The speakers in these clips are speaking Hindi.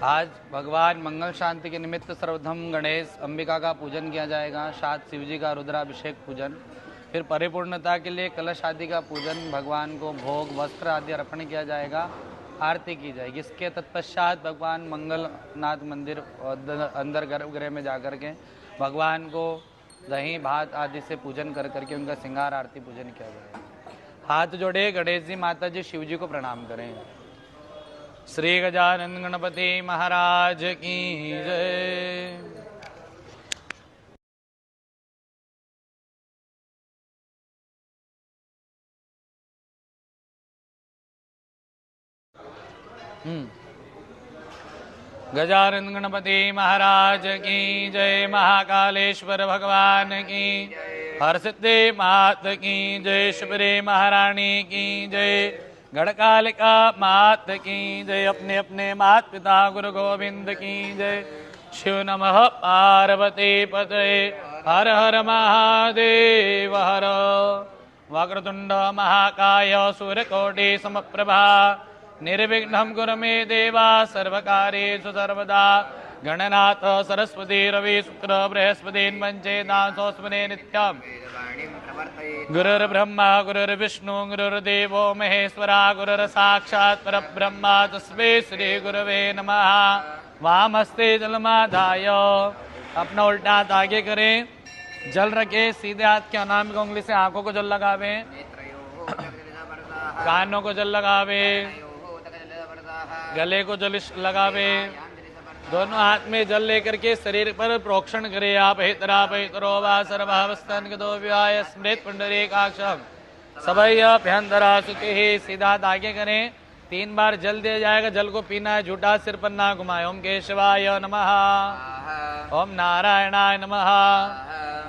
आज भगवान मंगल शांति के निमित्त सर्वप्रथम गणेश अंबिका का पूजन किया जाएगा, साथ शिव जी का रुद्राभिषेक पूजन, फिर परिपूर्णता के लिए कलश आदि का पूजन, भगवान को भोग वस्त्र आदि अर्पण किया जाएगा, आरती की जाएगी। इसके तत्पश्चात भगवान मंगलनाथ मंदिर अंदर गर्भगृह में जाकर के भगवान को दही भात आदि से पूजन कर करके उनका श्रृंगार आरती पूजन किया जाएगा। हाथ जोड़े गणेश जी माता जी शिव जी को प्रणाम करें। श्री गजानन गणपति महाराज की जय। गजानन गणपति महाराज की जय। महाकालेश्वर भगवान की, हरसिद्धि मात की जय। शिवरे महारानी की जय। गढ़कालिका मात की जय। अपने अपने मात पिता गुरु गोविंद की जय। शिव नमः पार्वती पतये। हर हर महादेव हर। वक्रतुंड महाकाय सूर्यकोटि समप्रभा निर्विघ्नं कुरु मे देवा सर्वकार्येषु सर्वदा। गणनाथ सरस्वती रवि शुक्र बृहस्पति पंचेतासोस्मने नित्यम्। गुरुर्ब्रह्मा गुरुर्विष्णु गुरुर्देवो महेश्वरा गुरुर्साक्षात् परब्रह्मा तस्मै श्री गुरवे नमः। वामस्ते जलमाधाय, अपना उल्टा हाथ आगे करें, जल रखे, सीधे हाथ के अनामिक उंगली से आंखों को जल लगावे, कानों को जल लगावे, गले को जल लगावे, दोनों हाथ में जल लेकर के शरीर पर प्रोक्षण करे। आप हितरो वा सर्वावस्थान गदो विहाय स्मृत पुंडरीकाक्षं सभयभ्यंतरा सुखी। सीधा आगे करें, 3 बार जल दिया जाएगा। जल को पीना है, झूठा सिर पर ना घुमाए। ओम केशवाय नमः, ओम नारायणाय नमः,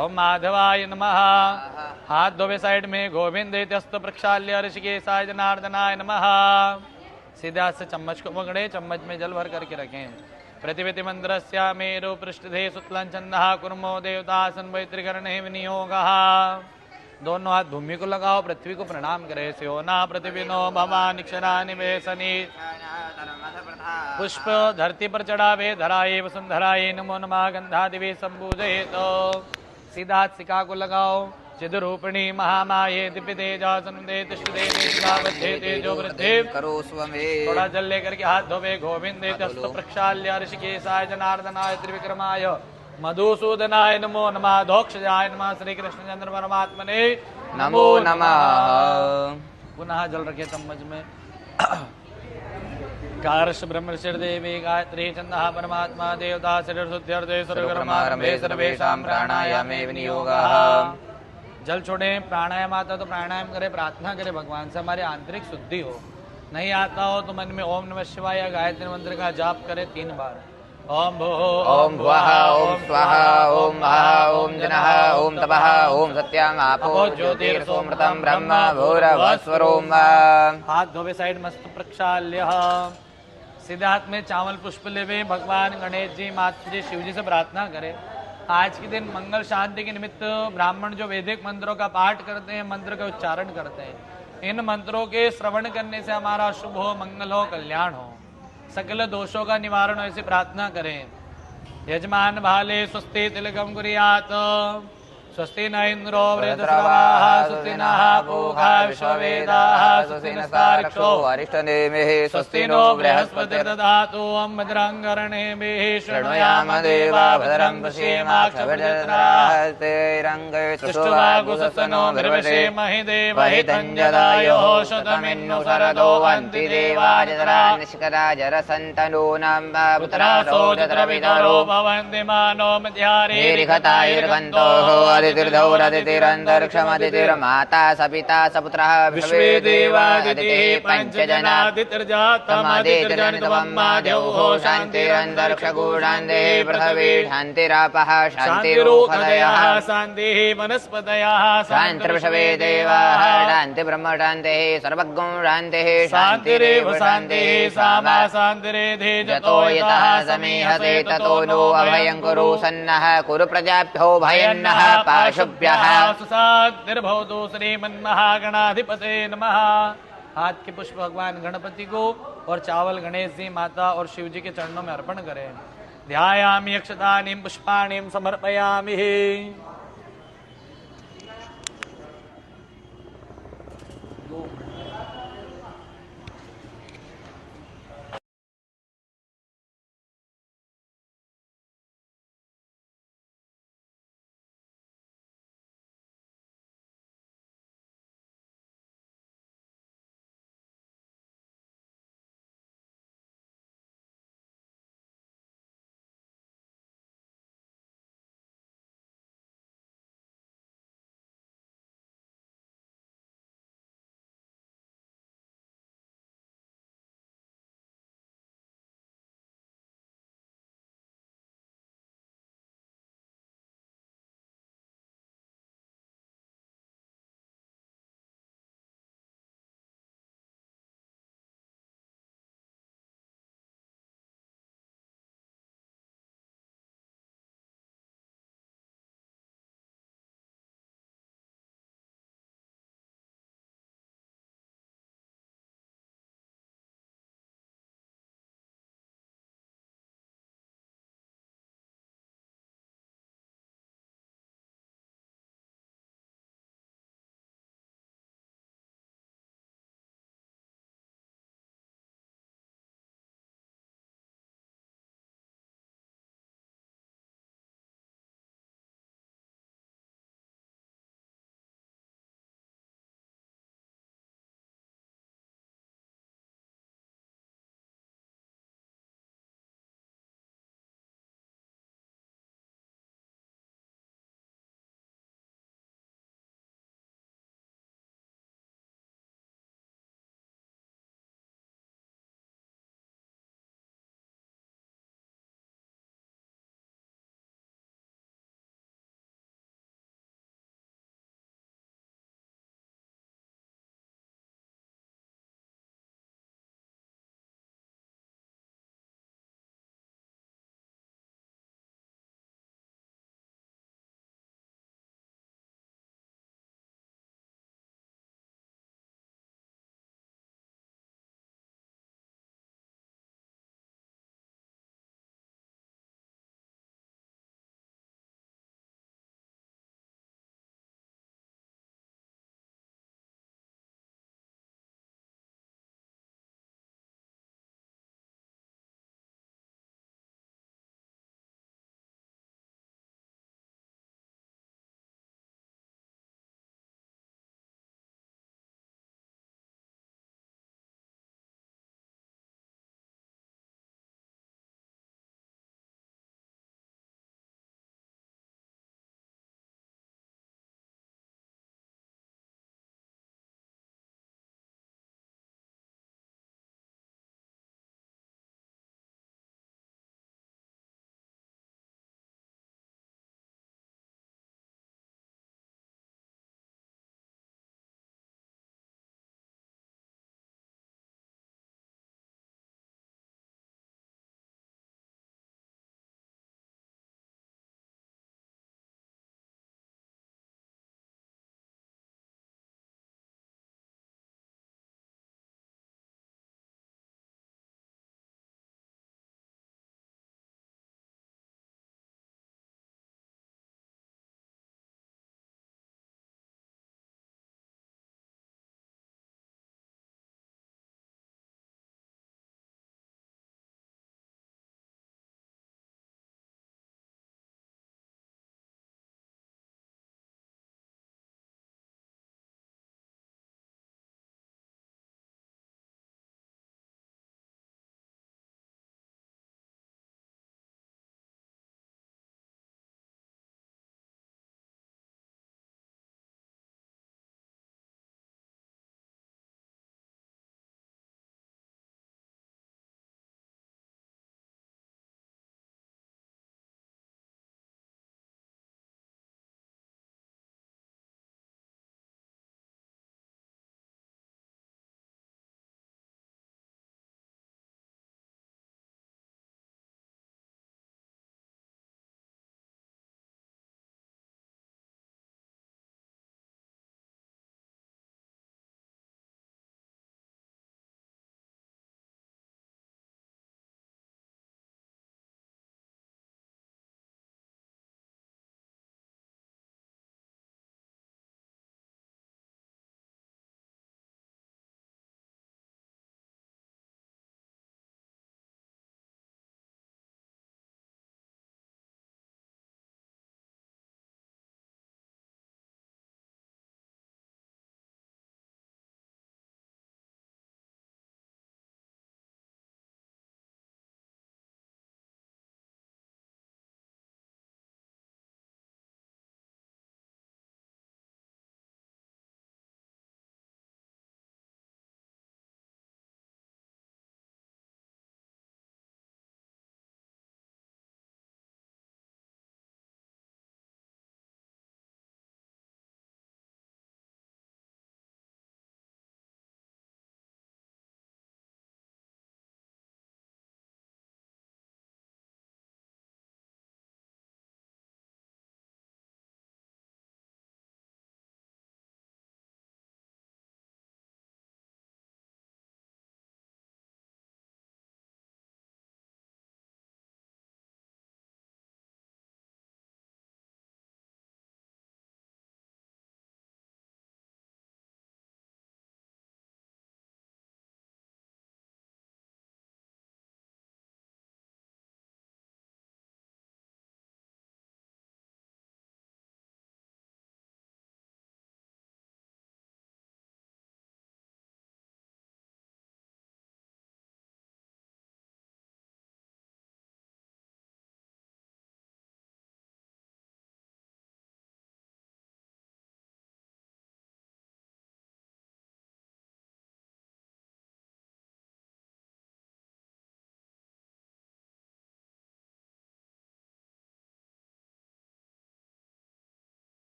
ओम माधवाय नमः। हाथ धोवे साइड में। गोविंद इत्यस्तु प्रक्षाल्य ऋषिकेशाय जनार्दनाय नमः। सीधे हाथ से चम्मच को पकड़े, चम्मच में जल भर करके रखें। प्रतिविधि मंत्रस्य मेरु पृष्ठधे सुतलंचंदः कुर्मो देवतासन वैत्रिकर्णे विनियोगः। दोनों हाथ भूमि को लगाओ, पृथ्वी को प्रणाम करे। स्योना पृथ्वीनो भवानिक्षरा निवेशनी। पुष्प धरती पर चढ़ावे। धराये वसुंधराये नमो नमः गंधादिवे संपूजयेत। सीधा हाथ सिका को लगाओ। चिदरूपिणी महामाये दिव्य तेजासनुदे तिष्ठते तेजावधे तेजो वृद्धि करो स्वमे। थोड़ा जल लेकर के हाथ धोवे। गोविंद तस्तु प्रक्षाल्य ऋषिकेशाय जनार्दनाय त्रिविक्रमाय मधुसूदनाय नमो नमः। धोक्षजाय नमः। श्री कृष्णचंद्र परमात्मने नमो नमः। पुनः जल रखे चम्मच में। कारश ब्रह्मर्षि देवी गायत्री छंदः परमात्मा देवता शरीरशुद्ध्यर्थे सर्वकर्मारंभे सर्वेषां प्राणायामे विनियोगः। जल छोड़े। प्राणायाम आता तो प्राणायाम करे, प्रार्थना करे भगवान से हमारी आंतरिक शुद्धि हो। नहीं आता हो तो मन में ओम नमः शिवाय या गायत्री मंत्र का जाप करे 3 बार। ओम भूः ओम भुवः ओम स्वाहा ओम महः ओम जनः ओम तपः ओम सत्यम् आपो ज्योतिर्सोमृतं ब्रह्म भूर्भुवस्वरोम। हाथ धोवे साइड मस्त प्रक्षाल्य। सीधे हाथ में चावल पुष्प लेवे। भगवान गणेश जी माता जी शिव जी से प्रार्थना करे। आज के दिन मंगल शांति के निमित्त ब्राह्मण जो वैदिक मंत्रों का पाठ करते हैं, मंत्र का उच्चारण करते हैं, इन मंत्रों के श्रवण करने से हमारा शुभ हो, मंगल हो, कल्याण हो, सकल दोषों का निवारण हो, ऐसी प्रार्थना करें। यजमान भाले स्वस्ति तिलकम कुर्यात्। स्वस्ति न इंद्रो वृद्धश्रवाः स्वस्ति नः पूषा विश्ववेदाः स्वस्ति नस्तार्क्ष्यो अरिष्टनेमिः स्वस्ति नो बृहस्पतिर्दधातु। ओं भद्रं कर्णेभिः शृणुयाम देवा भद्रं पश्येमाक्षभिर्जत्राः स्थिरैरङ्गैस्तुष्टुवागुसत्सनो निर्वशेमहि देवहितं जदायुः शतमिन्नु शरदो वन्ति देवा जतरा निष्करा जरसन्तनूनां पुत्रासो जत्रवितरो भवन्ति मानो मध्यारेरिखतायुर्गन्तोः। आदितिर्धौरदितिरन्तरिक्षमदितिर्माता सपिता सपुत्रः विश्वे देवादितिः पञ्चजनादितिर्जातमदितिर्जनितमम्माद्यौः। शान्तिरन्तरिक्षगूढान्तिः पृथिवी शान्तिरापः शान्तिरोषधयः शान्तिः वनस्पतयः शान्तिर्विश्वे देवाः शान्तिब्रह्म शान्तिः सर्वज्ञो शान्तिः शान्तिरेव शान्तिः सामा शान्तिरेधि जतो यतः समीहसे ततो नो अभयं कुरु सन्नः कुरु प्रजाभ्यो भयन्नः पाशुभ्यः सुसाग्निर्भवतु श्रीमन्महागणाधिपते नमः। हाथ के पुष्प भगवान गणपति को और चावल गणेश जी माता और शिव जी के चरणों में अर्पण करें। ध्यायामि अक्षतानि पुष्पाणि समर्पयामि।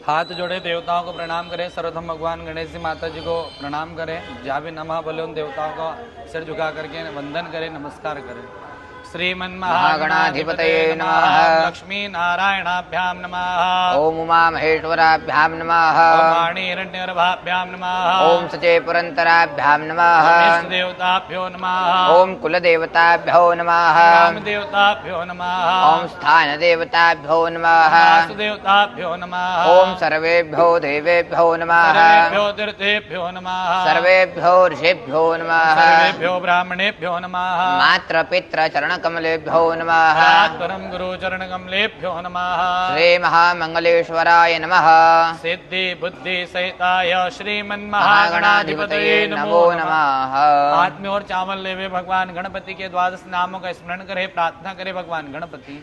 हाथ जोड़े देवताओं को प्रणाम करें। सर्वप्रथम भगवान गणेश जी माता जी को प्रणाम करें। जहाँ भी नमः बोले उन देवताओं को सिर झुका करके वंदन करें, नमस्कार करें। श्रीमन्महागणाधिपतये नमः। लक्ष्मी नारायणाभ्याम नमः। ओम उमा महेश्वराभ्याम नमः। वाणीरण्यर्भाभ्याम नमः। ओम सचे पुरंतराभ्याम नमः। देवताभ्यो नमः। ओम कुलदेवताभ्यो नमः। देवताभ्यो नमः। ओम स्थान देवताभ्यो नमः। देवताभ्यो नमः। ओम सर्वेभ्यो देवेभ्यो नमः। तीर्थेभ्यो नमः। सर्वेभ्यो ऋषिभ्यो नमः। सर्वेभ्यो ब्राह्मणेभ्यो नमः। मात्र पित्र चरण कमलेभ्यो नमः। परम गुरु चरण कमलेभ्यो नमः। श्री महामंगलेश्वराय नमः। सिद्धि बुद्धि सहिताय श्रीमन्महागणाधिपतये नमो नमः। हाथ में और चावल लेवे भगवान गणपति के 12 नामों का स्मरण करे, प्रार्थना करे भगवान गणपति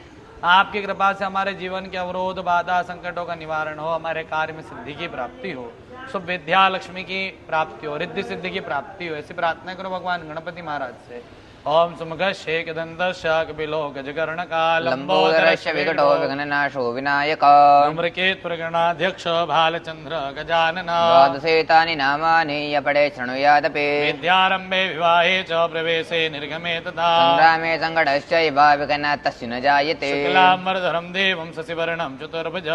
आपकी कृपा से हमारे जीवन के अवरोध बाधा संकटों का निवारण हो, हमारे कार्य में सिद्धि की प्राप्ति हो, शुभ विद्या लक्ष्मी की प्राप्ति हो, रिद्धि सिद्धि की प्राप्ति हो, ऐसी प्रार्थना करो भगवान गणपति महाराज से। ओम सुमुख शेक दंतश्च कपिलो गजकर्णकाल लंबोदरश्च विकटो विघ्ननाशो विनायक धूम्रकेतु गणाध्यक्ष भालचंद्र गजानन द्वादशेतानि नामानि यपडे शृणुयादपि विद्यारंभे विवाहे च प्रवेशे निर्गमे तथा संग्रामे संकटश्चैव विघ्नः तस्य न जायते। शुक्लांबरधरं देवं शशिवर्णं चतुर्भुज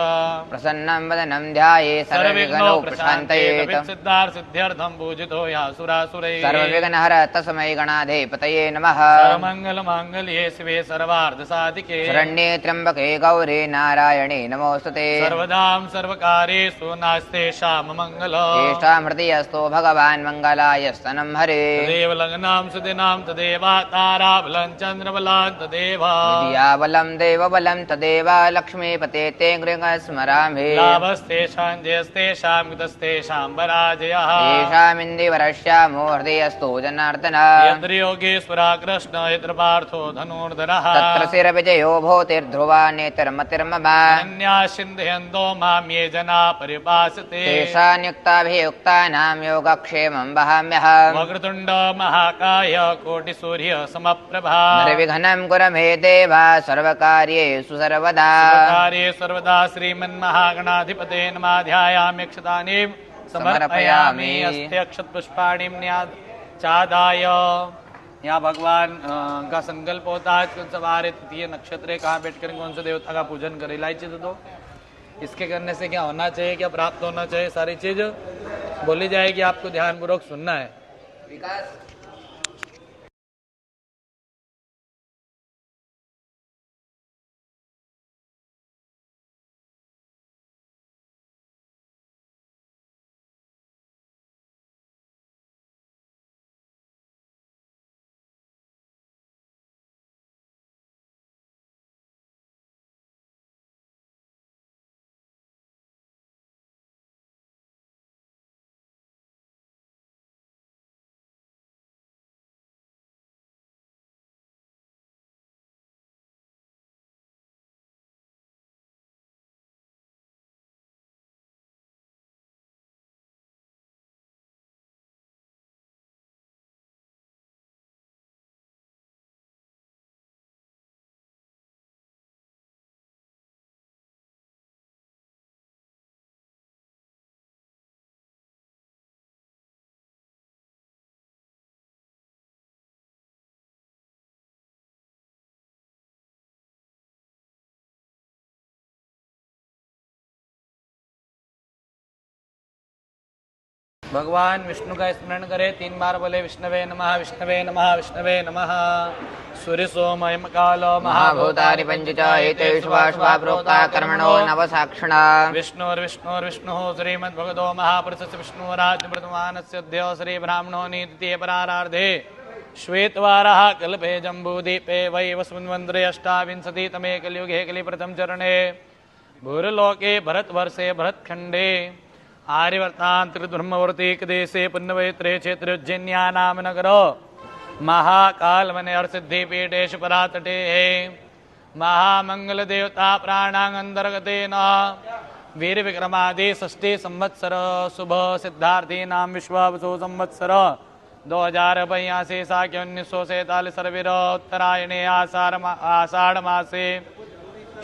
प्रसन्नं वदनं ध्याये सर्वविघ्नोपशान्तयेत् सिद्धार्थ सिद्ध्यर्थं पूजितो यासुरासुरैः सर्वविघ्नहर तस्मै गणाधिपतये नमः। सर्वमंगल मांगल्ये शिवे सर्वार्थ साधिके शरण्ये त्र्यंबके गौरी नारायणे नमोस्तुते। सर्वदां सर्वकार्येषु नास्तेषां मंगल येषामृतियस्तु भगवान् मंगलायस्तनं हरे। तदेव लग्नां सुदिनां तदेव ताराबलं चन्द्रबलं तदेव विद्याबलं देवबलं तदेव लक्ष्मीपते ते गृहस्मरामि। लाभस्तेषां जयस्तेषां कृतस्तेषां पराजयः येषामिन्दिवरश्यामो हृदयस्तु जनार्दन। यद्रयोगेश्वरा कृष्ण यत्र पार्थो धनुर्धरः तत्र शिरविजयो भूतिर्ध्रुवा नेतिर्मतिर्मम। अन्याश्चिन्तयन्तो मां ये जना परिपासते तेषान्युक्ताभियुक्तानां योगक्षेमं वहाम्यहम्। वक्रतुण्ड महाकाय कोटिसूर्य समप्रभा निर्विघ्नं कुरु मे देव सर्वकार्येषु सर्वदा। कार्ये सर्वदा श्रीमन्महागणाधिपते नमः। ध्यायामि अक्षतानि समर्पयामि। अस्ते अक्षत पुष्पाणि चादाय। यहाँ भगवान का संकल्प होता है कौन सा बार तृतीय नक्षत्र कहाँ बैठकर कौन से देवता का पूजन करे। इलायची दो इसके करने से क्या होना चाहिए, क्या प्राप्त होना चाहिए, सारी चीज बोली जाएगी, आपको ध्यान पूर्वक सुनना है। विकास भगवान विष्णु का स्मरण करे 3 बार बोले विष्णवे नमः विष्णवे नमः विष्णवे नमः। सूर्य सोमयम कालो महाभूतानि पंच च एतेषु श्वा प्रोक्ता कर्मणो नवसाक्षिणा। विष्णुर्विष्णुर्विष्णुः श्रीमद्भगवतो महापुरुषस्य विष्णुराज्यप्रथमानस्य अद्य श्री ब्राह्मणो द्वितीय परारार्धे श्वेतवारः कल्पे जम्बूदीपे वै वसुन्वन्त्रे अष्टाविंशतितमे कलियुगे कलिप्रथम चरणे भूर्लोके भरतवर्षे भरतखण्डे आर्यवर्तांत्रिधर्मवर्तीक देशे पुण्यवैत्रे क्षेत्र उज्जैन्या नाम नगर महाकाल वने सिद्धिपीठेश परातटे महामंगल देवता प्राणांगंतर्गतेन वीर विक्रमादि षष्ठी संवत्सर शुभ सिद्धार्थी नाम विश्वावसु संवत्सर 2082 साक्य 1947 सर्विर उत्तरायणे आषाढ़ मासे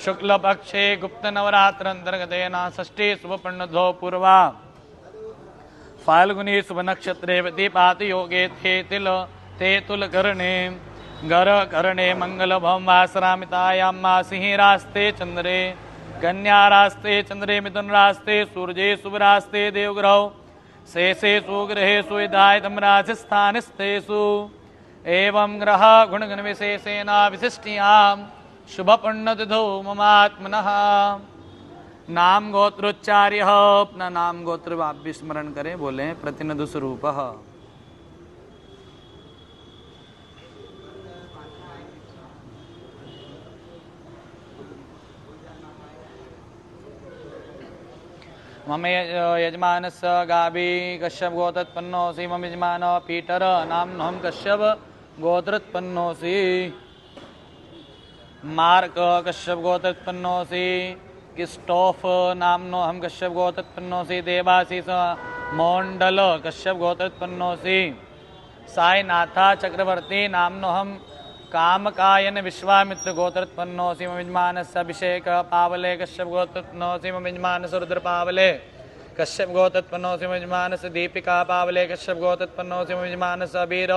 शुक्लपक्षे गुप्तनवरात्रान्तर्गतेन षष्ठी शुभपुण्यधो पूर्वा फाल्गुनी शुभनक्षत्रे प्रतिपातयोगे ते तुलकर्णे गरकर्णे मङ्गलभं वासरामितायां मासिंहरास्ते चन्द्रे कन्यारास्ते चन्द्रे मिथुनरास्ते सूर्ये शुभरास्ते देवग्रहौ शेषेषु ग्रहेषु यदायतं राजस्थानस्थेषु एवं ग्रह गुणगणविशेषेण विशिष्टियां शुभपुण्यतिथौ ममात्मनः। नाम गोत्रोच्चार्य अपना नाम गोत्र आप भी स्मरण करें, बोले प्रतिनिधि स्वरूप। मम यजमानस्य गावी कश्यप गोत्रोत्पन्नोऽसि। मम यजमान पीटर नाम्नोऽहं कश्यप गोत्रोत्पन्नोऽसि। मार्क कश्यप गोत्रोत्पन्नोऽसि। क्रिस्टोफ नाम्नो हम कश्यप गोत्रोत्पन्नोऽसि। देवाशीष मोण्डल कश्यप गोत्रोत्पन्नोऽसि। साईनाथा चक्रवर्ती नाम्नो हम कामकायन विश्वामित्र गोत्रोत्पन्नोऽसि। मम यजमानस्य अभिषेक पावले कश्यप गोत्रोत्पन्नोऽसि। मम यजमानस्य रुद्र पावले कश्यप गोत्रोत्पन्नोऽसि। मम यजमानस्य दीपिका पावले कश्यप गोत्रोत्पन्नोऽसि। मम यजमानस्य अबीर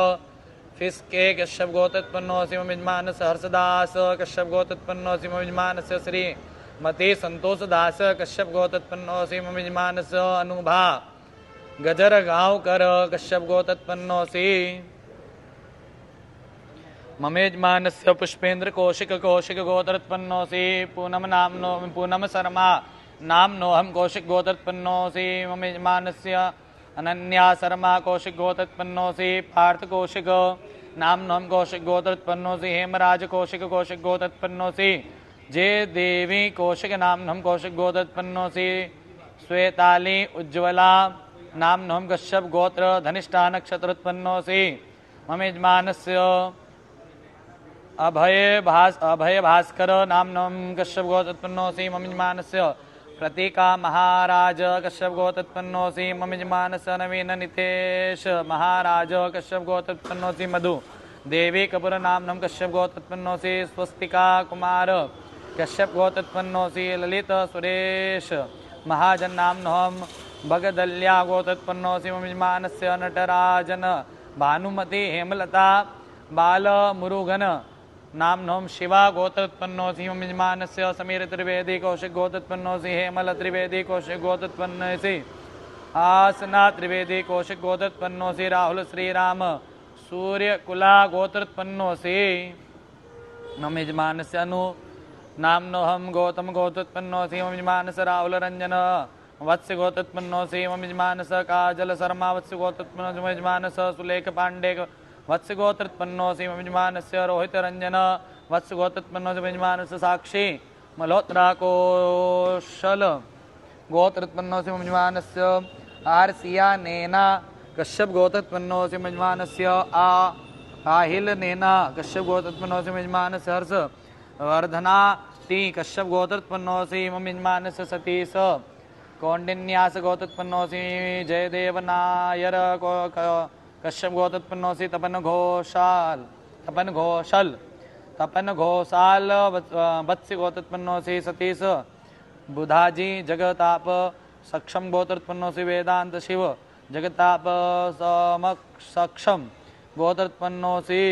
फिस्के कश्यप गोत्रोत्पन्नोऽसि। मम यजमानस्य हर्षदास कश्यप गोत्रोत्पन्नोऽसि। मम यजमानस्य श्री मते संतोष दास कश्यप गोत्रोत्पन्नोऽसि। मम यजमानस्य अनुभा गजर गांवकर कश्यप गोत्रोत्पन्नोऽसि। मम यजमानस्य पुष्पेन्द्र कौशिक गोत्रोत्पन्नोऽसि। पूनम शर्मा नाम्नोऽहं कौशिक गोत्रोत्पन्नोऽसि। मम यजमानस्य अनन्या शर्मा कौशिक गोत्रोत्पन्नोऽसि। पार्थ कौशिक नाम्नोऽहं कौशिक गोत्रोत्पन्नोऽसि। हेमराज कौशिक गोत्रोत्पन्नोऽसि। जे देवी कौशिक नाम्नोऽहं कौशिक गोत्रोत्पन्नोऽसि। श्वेताली उज्ज्वला नाम्नोऽहं कश्यप गोत्र धनिष्ठा नक्षत्रोत्पन्नोऽसि। मम यजमानस्य अभय भास्कर नाम्नोऽहं कश्यप गोत्रोत्पन्नोऽसि। मम यजमानस्य प्रतीका महाराज कश्यप गोत्रोत्पन्नोऽसि। मम यजमानस्य नवीन नितेश महाराज कश्यप गोत्रोत्पन्नोऽसि। मधु देवी कपूर नाम्नोऽहं कश्यप गोत्रोत्पन्नोऽसि। स्वस्तिका कुमार कश्यप गोत्रोत्पन्नोऽसि। ललित सुरेश महाजन नाम्नोऽहं भगदल्या गोत्रोत्पन्नोऽसि। मम यजमानस्य नटराजन भानुमति हेमलता बालमुरुगन नाम्नोऽहं शिवा गोत्रोत्पन्नोऽसि। मम यजमानस्य समीर त्रिवेदी कौशिक गोत्रोत्पन्नोऽसि। हेमल त्रिवेदी कौशिक गोत्रोत्पन्नोऽसि। आसना त्रिवेदी कौशिक गोत्रोत्पन्नोऽसि। राहुल श्रीराम सूर्यकुला गोत्रोत्पन्नोऽसि। मम यजमानस्य अनु नाम्नोऽहं गौतम गोत्रोत्पन्नोऽसि। मम यजमानस्य राहुल रंजन वत्स्य गोत्रोत्पन्नोऽसि। मम यजमानस्य काजल शर्मा वत्स्य गोत्रोत्पन्नोऽसि। मम यजमानस्य सुलेख पांडे वत्स्य गोत्रोत्पन्नोऽसि। मम यजमानस्य रोहित रंजन वत्स्य गोत्रोत्पन्नोऽसि। मम यजमानस्य साक्षी मल्होत्रा कौशल गोत्रोत्पन्नोऽसि। मम यजमानस्य आरसिया नैना कश्यप गोत्रोत्पन्नोऽसि। मम यजमानस्य आहिल नैना कश्यप गोत्रोत्पन्नोऽसि। मम यजमानस्य हर्ष वर्धना टी कश्यप गोत्रोत्पन्नोऽसि। मम यजमानस्य सतीश कौंडिन्यास गोत्रोत्पन्नोऽसि। जयदेव नायर कश्यप गोत्रोत्पन्नोऽसि। तपन घोषाल वत्स्य गोत्रोत्पन्नोऽसि। सतीश बुधाजी जगताप सक्षम गोत्रोत्पन्नोऽसि। वेदांत शिव जगताप सक्षम गोत्रोत्पन्नोऽसि।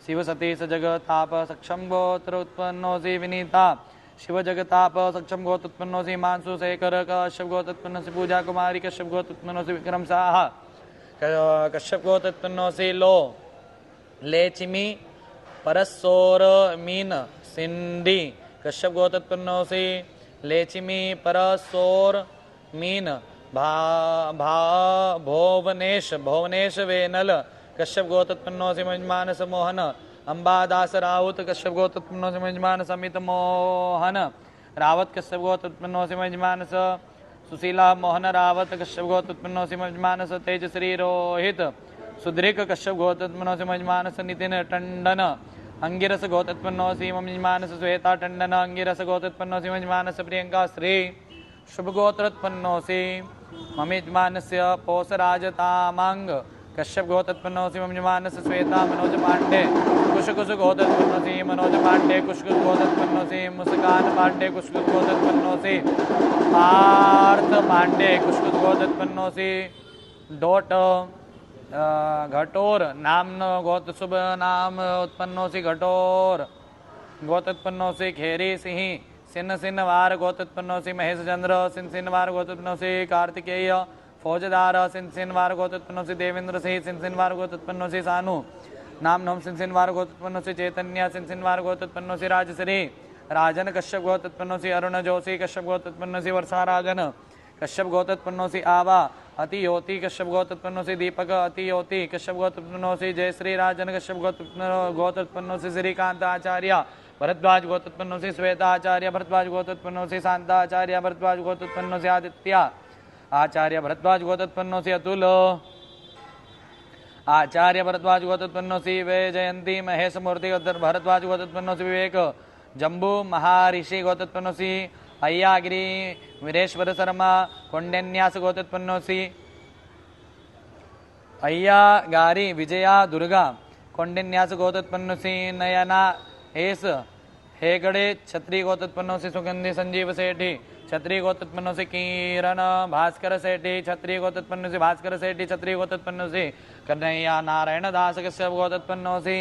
शिव सतीश जगताप सक्षम गोत्रोत्पन्नोऽसि। विनीता शिव जगताप सक्षम गोत्रोत्पन्नोऽसि। मानसु शेखर कश्यप गोत्रोत्पन्नोऽसि। पूजा कुमारी कश्यप गोत्रोत्पन्नोऽसि। विक्रम साहा कश्यप गोत्रोत्पन्नोऽसि। लो लेचिमी परसोर मीन सिंडी कश्यप गोत्रोत्पन्नोऽसि। लेचिमी परसोर मीन भुवनेश वेनल कश्यप गोत्रोत्पन्नोऽसि। मम यजमानस्य मोहन अंबादास राउत कश्यप गोत्रोत्पन्नोऽसि। मम यजमानस्य अमित मोहन रावत कश्यप गोत्रोत्पन्नोऽसि। मम यजमानस्य सुशीला मोहन रावत कश्यप गोत्रोत्पन्नोऽसि। मम यजमानस्य तेजश्री रोहित सुदृक कश्यप गोत्रोत्पन्नोऽसि। मम यजमानस्य नितिन टंडन अंगिरस गोत्रोत्पन्नोऽसि। मम यजमानस्य श्वेता टंडन अंगिरस गोत्रोत्पन्नोऽसि। मम यजमानस्य प्रियंका श्री शुभ गोत्रोत्पन्नोऽसि। मम यजमानस्य पोषराज तामांग कश्यप गोत्रोत्पन्नोऽसि। मम यजमानस्य श्वेता मनोज पांडे कुश कुश गोत्रोत्पन्नोऽसि मनोज पांडे कुश कुश गोत्रोत्पन्नोऽसि मुस्कान पांडे कुश कुश गोत्रोत्पन्नोऽसि पार्थ पांडे कुश कुश गोत्रोत्पन्नोऽसि डोट घटोर नामनो गोत्र शुभ नाम उत्पन्नोऽसि घटोर गोत्रोत्पन्नोऽसि खेरी सिंह सिन्न सिन्न वार गोत्रोत्पन्नोऽसि महेश चंद्र सिन्न सिन्न वार गोत्रोत्पन्नोऽसि कार्तिकेय फौजदार सिन्न सिन्न वार गोत्रोत्पन्नोऽसि देवेंद्र सिंह सिन्न सिन्न वार गोत्रोत्पन्नोऽसि सानु नाम नम सिन्न सिन्न वार गोत्रोत्पन्नोऽसि चैतन्य सिन्न सिन्न वार गोत्रोत्पन्नोऽसि राजश्री राजन कश्यप गोत्रोत्पन्नोऽसि अरुण जोशी कश्यप गोत्रोत्पन्नोऽसि वर्षा राजन कश्यप गोत्रोत्पन्नोऽसि आवा अति योति कश्यप गोत्रोत्पन्नोऽसि दीपक अति योति कश्यप गोत्रोत्पन्नोऽसि जयश्री राजन कश्यप गोत्रोत्पन्नोऽसि श्रीकांत आचार्य भरद्वाज गोत्रोत्पन्नोऽसि श्वेताचार्य भरद्वाज गोत्रोत्पन्नोऽसि शांताचार्य भरद्वाज गोत्रोत्पन्नोऽसि आदित्य आचार्य भरद्वाज गोत्रोत्पन्नोऽसि अतुल आचार्य भरद्वाज गोत्रोत्पन्नोऽसि वे जयंती महेश मूर्ति भरद्वाज गोत्रोत्पन्नोऽसि विवेक जम्बू महर्षि गोत्रोत्पन्नोऽसि अय्यागिरी वीरेश्वर शर्मा कौंडिन्यास गोत्रोत्पन्नोऽसि अय्यागारी विजया दुर्गा कौंडिन्यास गोत्रोत्पन्नोऽसि नयना एस हेगड़े क्षत्रिय गोत्रोत्पन्नोऽसि सुगंधि संजीव सेठी क्षत्रिय गोत्रोत्पन्नोऽसि किरण भास्कर सेठी क्षत्रिय गोत्रोत्पन्नोऽसि भास्कर सेठी क्षत्रिय गोत्रोत्पन्नोऽसि कन्हैया नारायण दास कश्यप गोत्रोत्पन्नोऽसि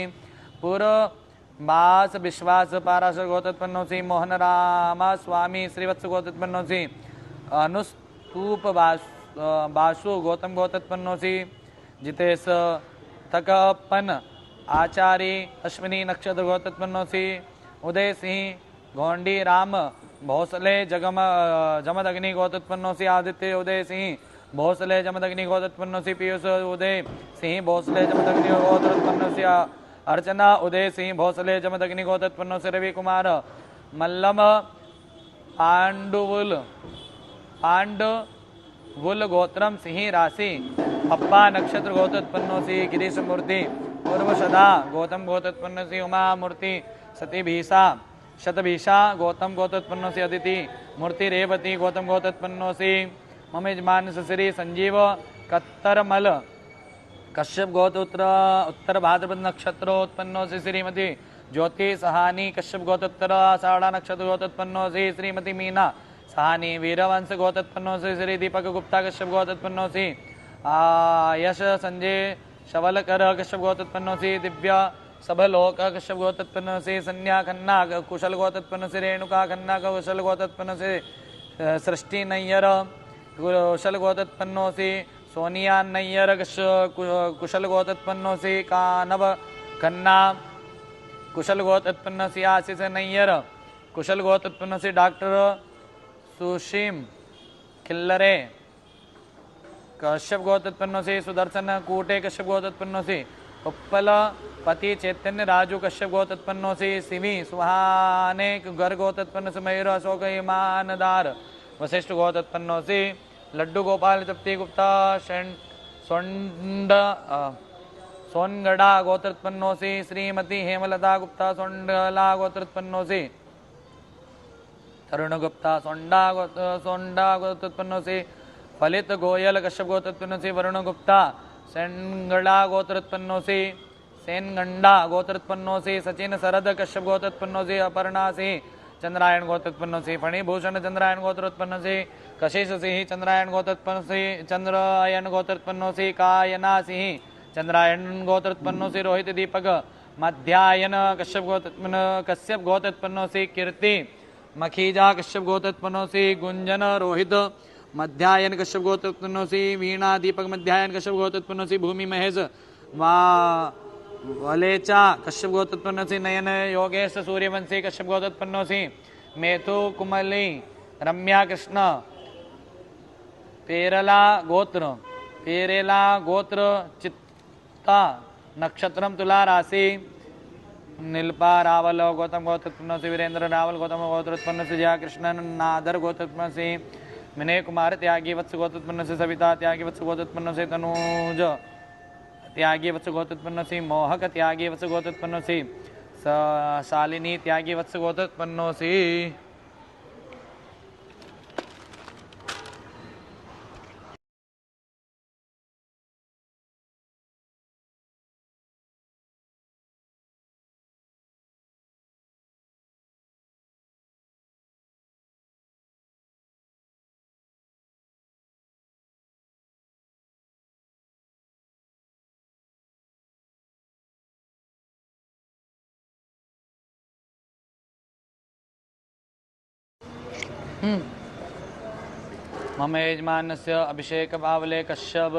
पूर्व बास विश्वास पाराश गोत्रोत्पन्नोऽसि मोहन रामा स्वामी श्रीवत्स गोत्रोत्पन्नोऽसि अनुस्तूप बासु गौतम गोत्रोत्पन्नोऽसि जितेश थकपन आचार्य अश्विनी नक्षत्र गोत्रोत्पन्नोऽसि उदय सिंह गोंडी राम भोसले जमदग्नि गोत्रोत्पन्नोऽसि आदित्य उदय सिंह भोसले जमदग्नि गोत्रोत्पन्नोऽसि पीयूष उदय सिंह भोसले जमदग्नि गोत्रोत्पन्नोऽसि अर्चना उदय सिंह भोसले जमदग्नि गोत्रोत्पन्नोऽसि रवि कुमार मल्लम पांडवुल गोत्रम सिंह राशि पप्पा नक्षत्र गोत्रोत्पन्नोऽसि गिरीश मूर्ति पूर्व सदा गौतम गोत्रोत्पन्नोऽसि उमा मूर्ति सतीभीषा शतभीषा गौतम गोत्रोत्पन्नोऽसि अदिति मूर्ति रेवती गौतम गोत्रोत्पन्नोऽसि मम यजमान श्री संजीव कत्तरमल कश्यप गोत्रोत्तर उत्तर भाद्रपद नक्षत्रोत्पन्नोऽसि श्रीमती ज्योति सहानी कश्यप गोत्रोत्तर आषाढ़ नक्षत्र गोत्रोत्पन्नोऽसि श्रीमती मीना सहानी वीरवंश गोत्रोत्पन्नोऽसि श्री दीपक गुप्ता कश्यप गोत्रोत्पन्नोऽसि यश संजय शवलकर कश्यप गोत्रोत्पन्नोऽसि दिव्य सबलोक कश्यप गोत्रोत्पन्नोऽसि संज्ञा खन्ना कुशल गोत्रोत्पन्नोऽसि रेणुका खन्ना कुशल गोत्रोत्पन्नोऽसि सृष्टि नय्यर कुशल गोत्रोत्पन्नोऽसि सोनिया नय्यर कुशल गोत्रोत्पन्नोऽसि कानव खन्ना कुशल गोत्रोत्पन्नोऽसि आशीष नय्यर कुशल गोत्रोत्पन्नोऽसि डॉक्टर सुशीम खिल्लरे कश्यप गोत्रोत्पन्नोऽसि सुदर्शन कूटे कश्यप गोत्रोत्पन्नोऽसि उत्पल पति चैतन्य राजू कश्यप गोत्रोत्पन्नोऽसि सिवि सुहाने गर्ग गोत्रोत्पन्नोऽसि मयूर अशोक ईमानदार वशिष्ठ गोत्रोत्पन्नोऽसि लड्डू गोपाल तप्ती गुप्ता सोनगढ़ा गोत्रोत्पन्नोऽसि श्रीमती हेमलता गुप्ता सोंडला गोत्रोत्पन्नोऽसि तरुण गुप्ता सोंडा गोत्रोत्पन्नोऽसि फलित गोयल कश्यप गोत्रोत्पन्नोऽसि वरुण गुप्ता सेनगड़ा गोत्रोत्पन्नोऽसि सेनगंडा गोत्रोत्पन्नोऽसि सचिन शरद कश्यप गोत्रोत्पन्नोऽसि अपर्णा सिंह चंद्रायण गोत्रोत्पन्नोऽसि फणिभूषण चंद्रायण गोत्रोत्पन्नोऽसि कशिश सिंह चंद्रायण गोत्रोत्पन्नोऽसि चंद्रायण गोत्रोत्पन्नोऽसि कायना सिंह चंद्रायण गोत्रोत्पन्नोऽसि रोहित दीपक मध्यायन कश्यप गोत्रोत्पन्नोऽसि कीर्ति मखीजा कश्यप गोत्रोत्पन्नोऽसि गुंजन रोहित मध्यायन कश्यप गोत्रोत्पन्नोऽसि वीणा दीपक मध्यायन कश्यप गोत्रोत्पन्नोऽसि भूमि महेश वलेचा कश्यप गोत्रोत्पन्नोऽसि नयन योगेश सूर्यवंशी कश्यप गोत्रोत्पन्नोऽसि मेथु कुमली रम्या कृष्ण पेरेला गोत्र चित्ता नक्षत्रम तुला राशि नीलपा रावल गौतम गोत्रोत्पन्नोऽसि वीरेंद्र रावल गौतम गोत्रोत्पन्नोऽसि जया कृष्णन नादर गोत्रोत्पन्नोऽसि विनय कुमार त्यागी वत्स गोत्रोत्पन्नोऽसि सविता त्यागी वत्स गोत्रोत्पन्नोऽसि तनूज त्यागी वत्स गोत्रोत्पन्नोऽसि मोहक त्यागी वत्स गोत्रोत्पन्नोऽसि शालिनी त्यागी वत्स गोत्रोत्पन्नोऽसि। मम यजमानस्य अभिषेक बावले कश्यप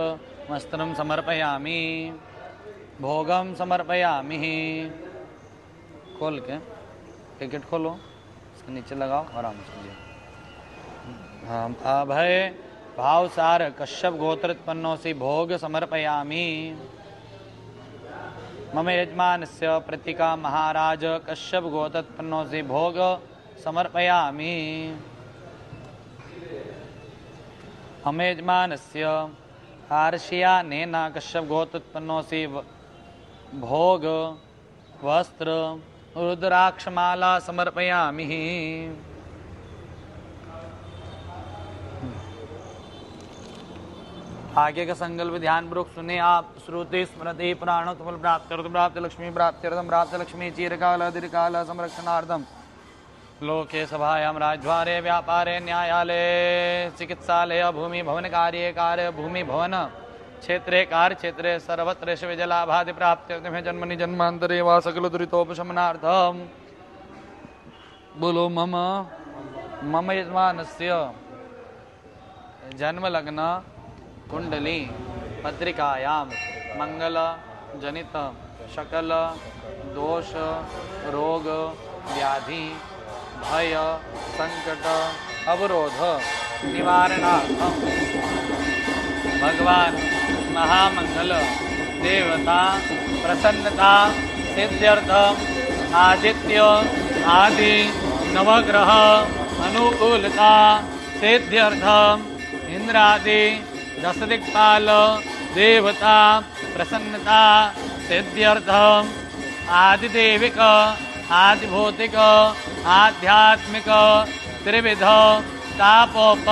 वस्त्रं समर्पयामि, भोगम समर्पयामि। खोल के टिकट खोलो, इसके नीचे लगाओ, आराम से। हम अभय भावसार कश्यप गोत्रोत्पन्नोऽसि भोग समर्पयामि। मम यजमानस्य प्रतीका महाराज कश्यप गोत्रोत्पन्नोऽसि भोग समर्पयामि। मम यजमानस्य कार्ष्यानेन कश्यप गोत्रोत्पन्नोऽसि भोग वस्त्र रुद्राक्षमाला समर्पयामि। आगे का संकल्प ध्यान पूर्वक सुने आप। श्रुति स्मृति पुराण तुमल प्राप्त लक्ष्मी प्राप्त लक्ष्मी चिरकाल दीर्घकाल संरक्षणार्थम लोके सभायां राजद्वारे व्यापारे न्यायालय चिकित्सालय भूमि भवन कार्य भूमि भवन क्षेत्रे कार्य क्षेत्रे सर्वत्र विजलाभादि प्राप्त्यर्थं जन्मनि जन्मांतरे वा सकल दुरितोपशमनार्थम। बोलो मम यजमानस्य जन्म लग्न कुंडली पत्रिकायां मंगल जनित शकल दोष रोग व्याधि भय संकट अवरोध निवारणार्थम भगवान महामंगल देवता प्रसन्नता सिद्ध्यर्थम आदित्य आदि नवग्रह अनुकूलता सिद्ध्यर्थम इंद्रादि दस दिक्पाल देवता प्रसन्नता सिद्ध्यर्थम आदिदेविक आदिभौतिक आध्यात्मिक त्रिविध तापोप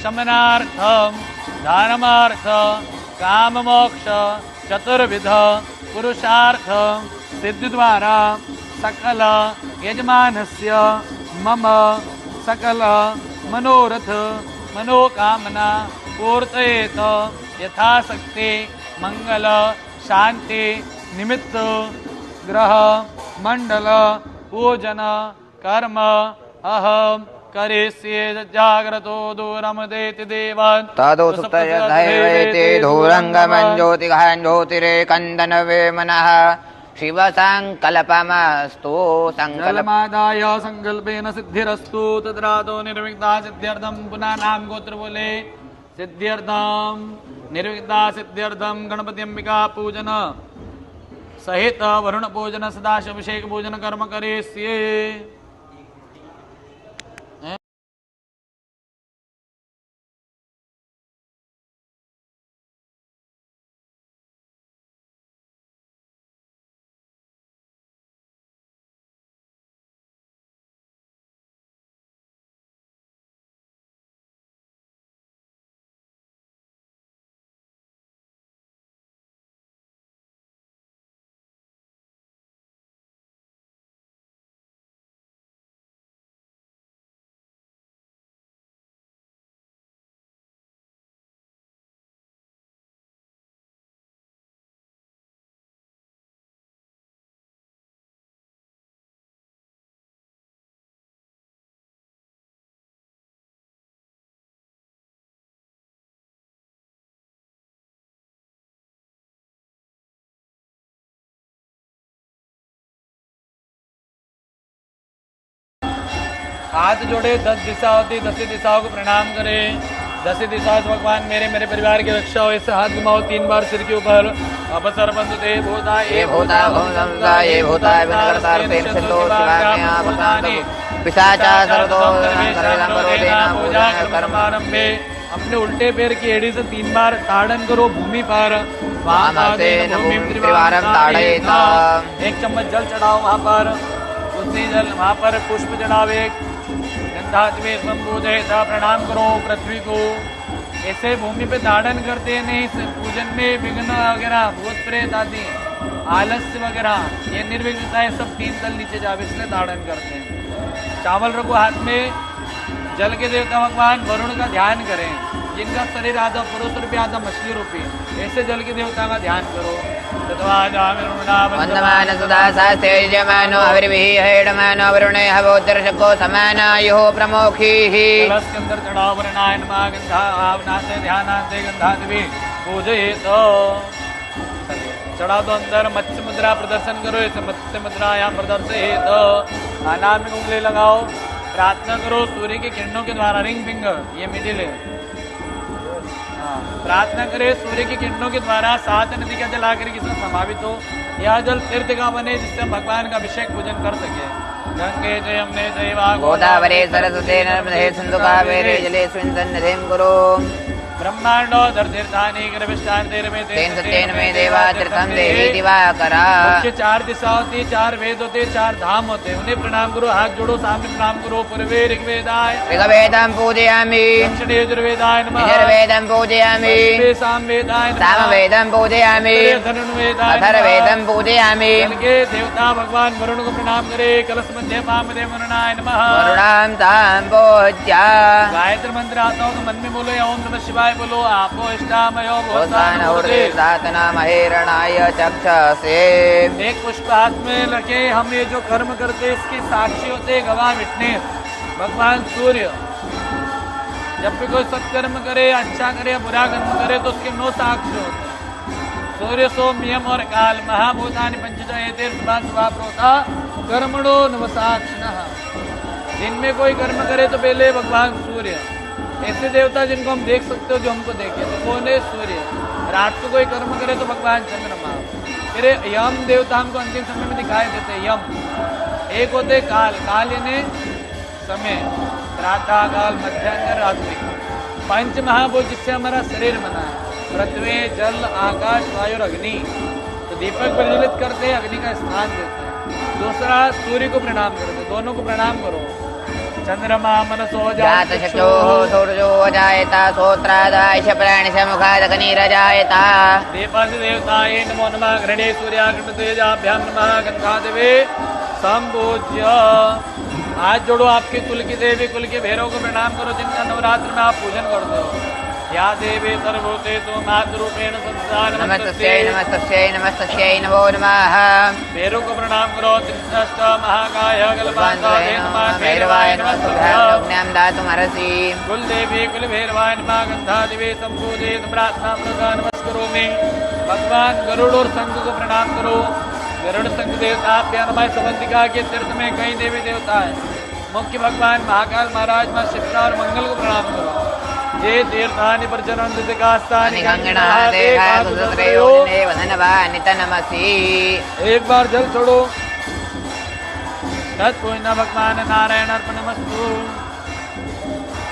शमनार्थम धर्मार्थ काम मोक्ष चतुर्विध पुरुषार्थ सिद्धि द्वारा सकल यजमानस्य मम सकल मनोरथ मनोकामना पूर्तयेत यथाशक्ति मंगल शांति निमित्त ग्रह मंडल पूजन कर्म अहम करिष्ये जाग्रतो दूरम देति देवान् तदो सुप्तयद्धैवेति धूरङ्गमं ज्योतिघान् ज्योतिरेकन्दनवे मनः शिव संकल्पमस्तु जलमादाय संकल्पेन सिद्धिरस्तु तद्रातो निर्विघ्ना सिद्ध्यर्थम। पुनः नाम गोत्र बोले सिद्ध्यर्थम निर्विघ्ना सिद्ध्यर्थम गणपति अंबिका पूजन सहित वरुण पूजन सदाशिव अभिषेक पूजन कर्म करिष्ये। हाथ जोड़े 10 दिशा होती 10 दिशाओं को प्रणाम करें। 10 दिशा से भगवान मेरे परिवार की रक्षा हो। इससे हाथ घुमाओ 3 बार सिर के ऊपर। अपसर्पन्तु ते भूता ये भूता भूता ये भूता पिशाचा सर्वतो पूजा कर्मारंभे। अपने उल्टे पैर की एड़ी से 3 बार ताड़न करो भूमि पर। एक चम्मच जल चढ़ाओ वहाँ पर, उसी जल वहाँ पर पुष्प चढ़ाओ। एक गंधात्वे संबोधयता प्रणाम करो पृथ्वी को। ऐसे भूमि पे धारण करते हैं। नहीं इस पूजन में विघ्न वगैरह भूत प्रेत आदि आलस्य वगैरह ये निर्विघ्नता है सब 3 तल नीचे जावे इसलिए धारण करते हैं। चावल रखो हाथ में। जल के देवता भगवान वरुण का ध्यान करें, जिनका शरीर आधा पुरुष रूपी आधा मछली रूपी। ऐसे जल के देवता का ध्यान करो। वन्दमान सुधा शास्त्रे यजमानो हविर्भिः हेडमानो वरुणे हवोत्तरशको समानायुः प्रमोखीः कलश के अंदर चढ़ाओ वरनाय नमः गंधा आवनाते ध्यानाते गंधादिवी पूजयेत चढ़ा दो अंदर मत्स्य मुद्रा प्रदर्शन करो इस मत्स्य मुद्रा यहाँ प्रदर्शित अनाम में उंगली लगाओ प्रार्थना करो सूर्य की किरणों के द्वारा रिंग फिंगर ये मिडिल है प्रार्थना करे सूर्य की किरणों के द्वारा 7 नदी का जल आकर किसमें समावित हो यह जल तीर्थ का बने जिससे हम भगवान का अभिषेक पूजन कर सके गंगे जय यमुने जय गोदावरी सरस्वती नर्मदे सिंधु कावेरी जलेस्मिन् सन्निधिं कुरु ब्रह्मांडो दर्तीर्थानि गर्भिष्ठान्तेरमे तेन सत्येन मे देवा तीर्थं देहि दिवाकरा मुख्य 4 दिशा होती 4 वेद होते 4 धाम होते उन्हें प्रणाम करो हाथ जोड़ो सामने प्रणाम करो पूर्वे ऋग्वेदाय ऋग्वेदं पूजयामि दक्षिणे यजुर्वेदाय नमः यजुर्वेदं पूजयामि सामवेदाय नमः सामवेदं पूजयामि धनुर्वेदाय अथर्ववेदं पूजयामि के देवता भगवान वरुण को प्रणाम करे कलश मध्य वामदेव वरुणाय नमः वरुणां तां पूज्य गायत्री मंत्र आता हो तो मन में बोलो या ओम नमः शिवाय बोलो आपो इष्टामयो महेरणाय चक्षसे एक पुष्प हाथ में रखे हम ये जो कर्म करते इसकी साक्षी होते गवाह विटनेस भगवान सूर्य जब भी कोई सत्कर्म करे अच्छा करे बुरा कर्म करे तो उसके 9 साक्षी होते हैं सूर्य सोम यम और काल महाभूतानि पंचजयते प्रोता कर्मणो नवसाक्षिणः दिन में कोई कर्म करे तो पहले भगवान सूर्य ऐसे देवता जिनको हम देख सकते हो जो हमको देखे तो कौन है सूर्य रात को कोई कर्म करे तो भगवान चंद्रमा फिर यम देवता हमको अंतिम समय में दिखाई देते यम एक होते काल काल यानी समय प्रातः काल मध्याह्न रात्रि पंच महाभूत जिससे हमारा शरीर बना है पृथ्वी जल आकाश वायु और अग्नि तो दीपक प्रज्वलित करते अग्नि का स्थान देते हैं दूसरा सूर्य को प्रणाम करते दोनों को प्रणाम करो चंद्रमा मनसो जातशो सूर्यो जायता सोत्रादायश प्राणिश मुखादकनीरजायता देवासि देवताये नमो नमः घृणे सूर्याग्नितेजाभ्यां नमः गंधादेवे संपूज्य हाथ जोड़ो आपके कुल की देवी कुल के भैरव को प्रणाम करो जिनका नवरात्र में आप पूजन करते हो या देवी सर्वभूतेषु मातृरूपेण संस्कार नमस्तस्यै नमस्तस्यै नमस्तस्यै नमो नमः भैरव को प्रणाम करो त्रिदष्ट महाकाय गलपान्ताय नमः भैरवाय नमः सुभ्यां दातुमर्हसि कुल देवी कुल भैरवाय नमः गंधादेवी संपूजित प्रार्थना प्रदान नमस्करोमि भगवान गरुड़ और शंख को प्रणाम करो गरुड़ शंख देवता नमः संबंधिका के तीर्थ में कई देवी देवता है मुख्य भगवान महाकाल महाराज मां शिप्रा और मंगल को प्रणाम करो ये तीर्थानि प्रचरन् दिकास्तानि गंगना देखा सुत्रयोने वदनवानि तनमसि एक बार जल छोड़ो तत्पूर्ण भगवान नारायण अर्पणमस्तु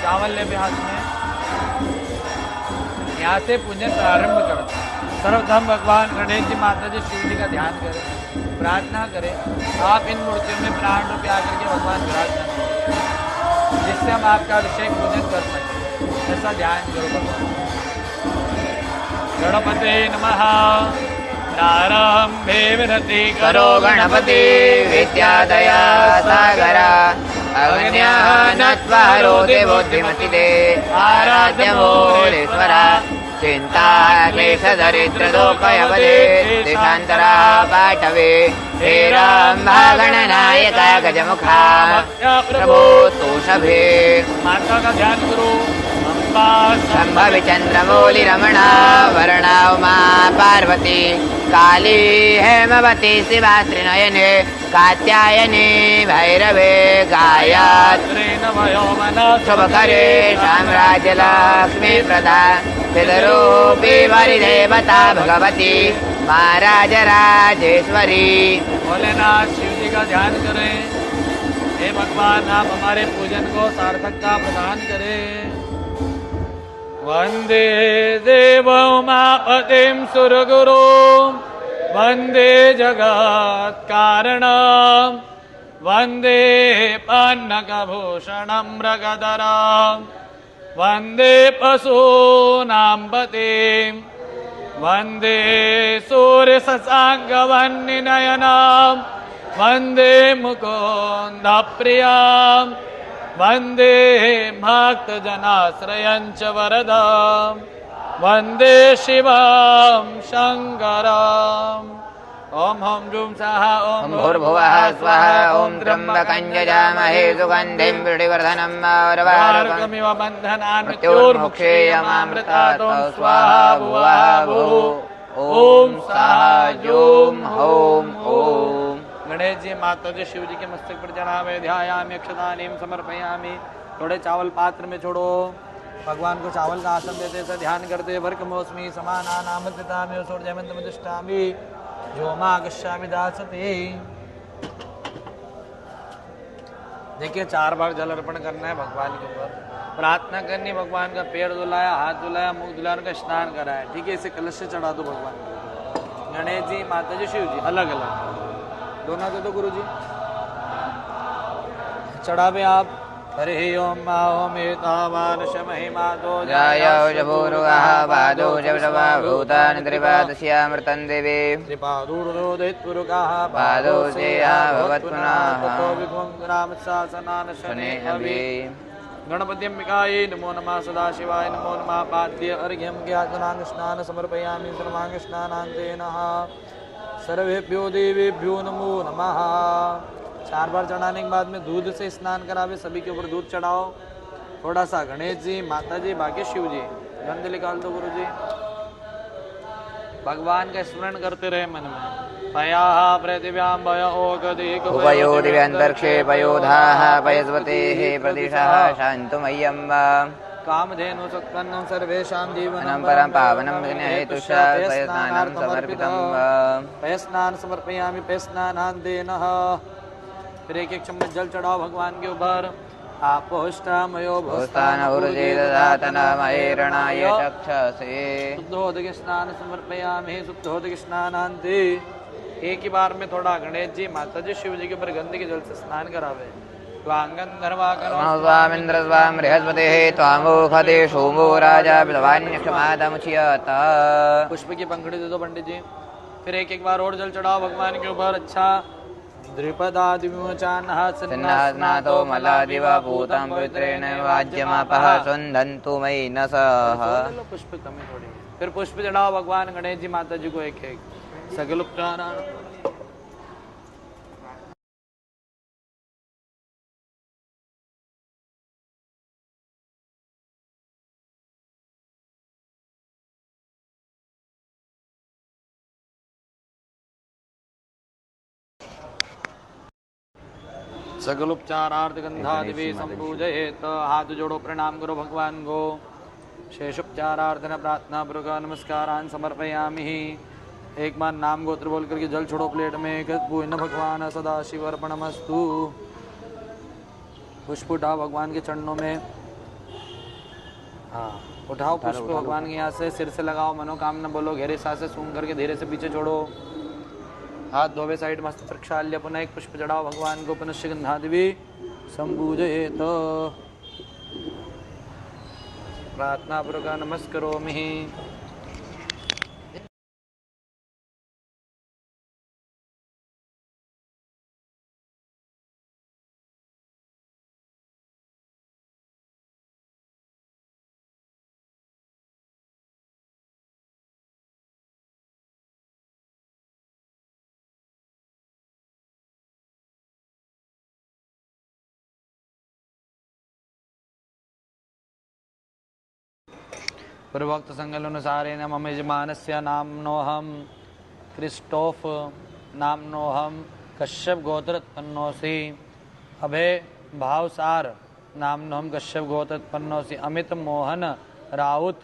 चावल ले हाथ में यहाँ से पूजन प्रारंभ करो सर्वप्रथम भगवान गणेश जी माता जी शिव जी का ध्यान करें प्रार्थना करें आप इन मूर्तियों में प्राण रूप आकर के भगवान विराजमान करें जिससे हम आपका अभिषेक पूजन कर सकें ऐसा ध्यान करो भगवान गणपते नमः प्रारंभे विनति करो गणपति विद्यादया सागरा अग्न्यानत्वा हरोति बुद्धिमतिदे आराध्यमूलेश्वरा चिंता क्लेश दरिद्र दोषयवदे देशान्तरा पाठवे श्रीराम गणनायक गजमुखा प्रभो तोषभे माता का ध्यान करो शंभवि चंद्रमौलि रमणा वर्णा उमा पार्वती काली हेमवती शिवा त्रिनयने कात्यायनी भैरवे गायत्री शुभकरे साम्राज्य लक्ष्मी प्रदा सिद्धरूपी वरिदेवता भगवती महाराज राजेश्वरी भोलेनाथ शिव जी का ध्यान करें हे भगवान आप हमारे पूजन को सार्थकता प्रदान करें वंदे देवोमापतिं सुरगुरु वंदे जगत् कारणं वंदे पन्नगभूषणं मृगधरं वंदे पशूनां पतिं वंदे सूर्यशशाङ्कवह्निनयनं वंदे मुकुन्दप्रियं वंदे भक्तजनाश्रयं च वरदं वन्दे शिवं शङ्करम् ॐ हं जुं सः ॐ भूर्भुवः स्वः ॐ त्र्यम्बकं यजामहे सुगन्धिं पुष्टिवर्धनं उर्वारुकम् इव बन्धनान् मृत्योर्मुक्षेयमामृतात् स्वाहा भुवः भुः ॐ सः जुं हौं ॐ। गणेश जी माता जी शिव जी के मस्तक पर चढ़ावे ध्यायामि अक्षतानीम समर्पयामि। थोड़े चावल पात्र में छोड़ो। भगवान को चावल का आसन देते थे ध्यान करते वर्क मौसमी समाना नामृतामि सूर्यमंत मदिष्टामि जो माँ गश्यामि दासते। देखिए 4 बार जल अर्पण करना है भगवान के ऊपर। प्रार्थना करनी भगवान का पैर धुलाया हाथ धुलाया मुख धुलाया उनका स्नान कराया। ठीक है इसे कलश से चढ़ा दो भगवान को। गणेश जी माता जी शिव जी अलग अलग दोनों दे दो गुरु जी। चढ़ावे आप। हरे ओम ओम एतावानश महिमा दो जायो जभूरुगः पादो जवशवा भूतानि त्रिपादस्यामृतं देवी त्रिपादूर्दोदित्पुरुगः पादो सेया भवत्पुनः ततो विभुं रामशासनान् शने अभि। गणपत्यम्बिकायै नमो नमः सदाशिवाय नमो नमः। पाद्य अर्घ्यं ज्ञातनां स्नान समर्पयामि सर्वांग स्नानान्तेन सर्वेभ्यो देवेभ्यो नमो नमः। 4 बार चढ़ाने के बाद में दूध से स्नान करावे। सभी के ऊपर दूध चढ़ाओ थोड़ा सा। गणेश जी माता जी बाकी शिव जी गंध निकाल दो गुरु जी। भगवान का स्मरण करते रहे मन में। पयाः पृथिव्यां पयोगदिक उपयो दिव्यन्तरिक्षे पयोधाः पयस्वतेः प्रतिशः शान्तुमय्यं कामधेनु सत्पन्नं सर्वेषां जीवनं परं पावनं हेतुषा पयस्नानं समर्पितं पयस्नान समर्पयामि पयस्नानान्तेन। फिर एक चम्मच जल चढ़ाओ भगवान के ऊपर। आपोष्टामयो भूस्तान ऊर्जे ददातनमयेरणाय चक्षसे शुद्धोदक स्नान समर्पयामि शुद्धोदक स्नानान्ते। एक ही बार में थोड़ा गणेश जी माता जी शिव जी के ऊपर गंदे के जल से स्नान करावे। स्वामिन्द्र स्वाम बृहस्पतिः त्वामुखते सोमो राजा विद्वान्यक्षमादमुच्यत। पुष्प की पंखुड़ी दे दो पंडित जी। फिर एक एक बार और जल चढ़ाओ भगवान के ऊपर। अच्छा द्विपदादिविमोचानः सन्नास्नातो मलादिवा भूतं पवित्रेण वाज्यमापः सुन्दन्तु मयि न सह। पुष्प कमी थोड़ी। फिर पुष्प चढ़ाओ भगवान गणेश जी माता जी को एक एक सकल उपचार। सकल उपचारार्थ गंधादिवी संपूजयेत। हाथ जोड़ो प्रणाम करो भगवान को। शेषोपचारार्थन प्रार्थना पूर्वक नमस्कारान् समर्पयामि। एक बार नाम गोत्र बोल करके जल छोड़ो प्लेट में। पूर्ण भगवान सदाशिव अर्पणमस्तु। पुष्प उठाओ भगवान के चरणों में। हाँ उठाओ पुष्प भगवान के यहाँ से। सिर से लगाओ मनोकामना बोलो। गहरे सांस से सूंघ करके धीरे से पीछे छोड़ो। हाथ धोवे साइड मस्त प्रक्षाल्य। पुनः एक पुष्प चढ़ाओ भगवान को। पुनश्च गंधादिवी संपूजयेत। प्रार्थना पूर्वक नमस्करोमि। पूर्वोक्त संकल्पानुसारेण मम यजमानस्य नाम्नोऽहं क्रिस्टोफ नाम्नोऽहं कश्यप गोत्रोत्पन्नोऽसि। अभय भावसार नाम्नोऽहं कश्यप गोत्रोत्पन्नोऽसि। अमित मोहन राउत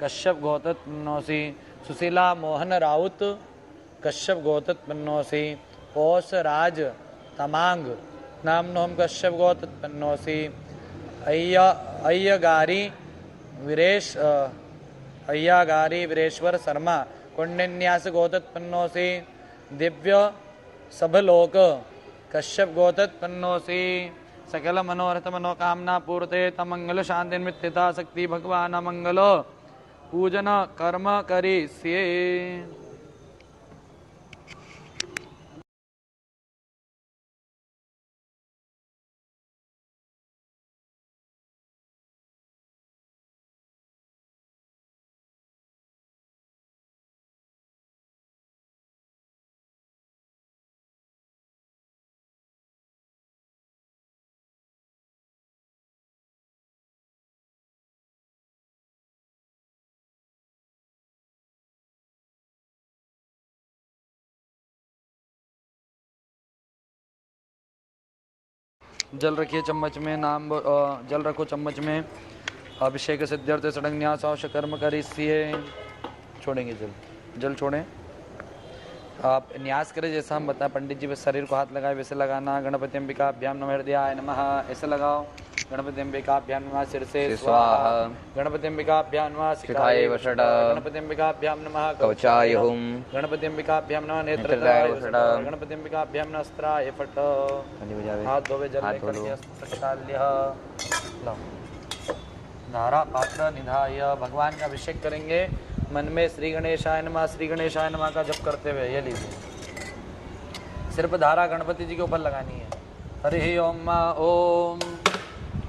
कश्यप गोत्रोत्पन्नोऽसि। सुशीला मोहन राउत कश्यप गोत्रोत्पन्नोऽसि। पोष राज तमांग नाम्नोऽहं कश्यप गोत्रोत्पन्नोऽसि। अय्यगारी वीरेश्वर शर्मा कुंडन्यास गोत्रोत्पन्नोऽसि। दिव्य सभलोक कश्यप गोत्रोत्पन्नोऽसि। सकल मनोरथ मनोकामना पूर्ते तमंगल शांति मित्यता शक्ति भगवान मंगल पूजन कर्म करिष्ये। जल रखिए चम्मच में, जल रखो चम्मच में। अभिषेक सिद्ध्यर्थ सडन्यास आवश्यक कर्म करिए। छोड़ेंगे जल छोड़ें। आप न्यास करें जैसा हम बताएं। पंडित जी शरीर को हाथ लगाए वैसे लगाना। गणपति अंबिकाभ्याम नमः हृदयाय नमः ऐसे लगाओ। गणपति अंबिकाभ्याम नमः सिर से स्वाहा। गणपति अंबिकाभ्याम नमः शिखाय वषड। गणपति अंबिकाभ्याम नमः कवचाय हुम। गणपति अंबिकाभ्याम नमः नेत्रदाय वषड। गणपति अंबिकाभ्याम नमः अस्त्राय फट। हाथ धोवे जल लेकर धारा पात्र निधाय भगवान का अभिषेक करेंगे। मन में श्री गणेशाय नमः श्री गणेशाय नमः का जप करते हुए ये लीजिए। सिर्फ धारा गणपति जी के ऊपर लगानी है। हरि ओम ओम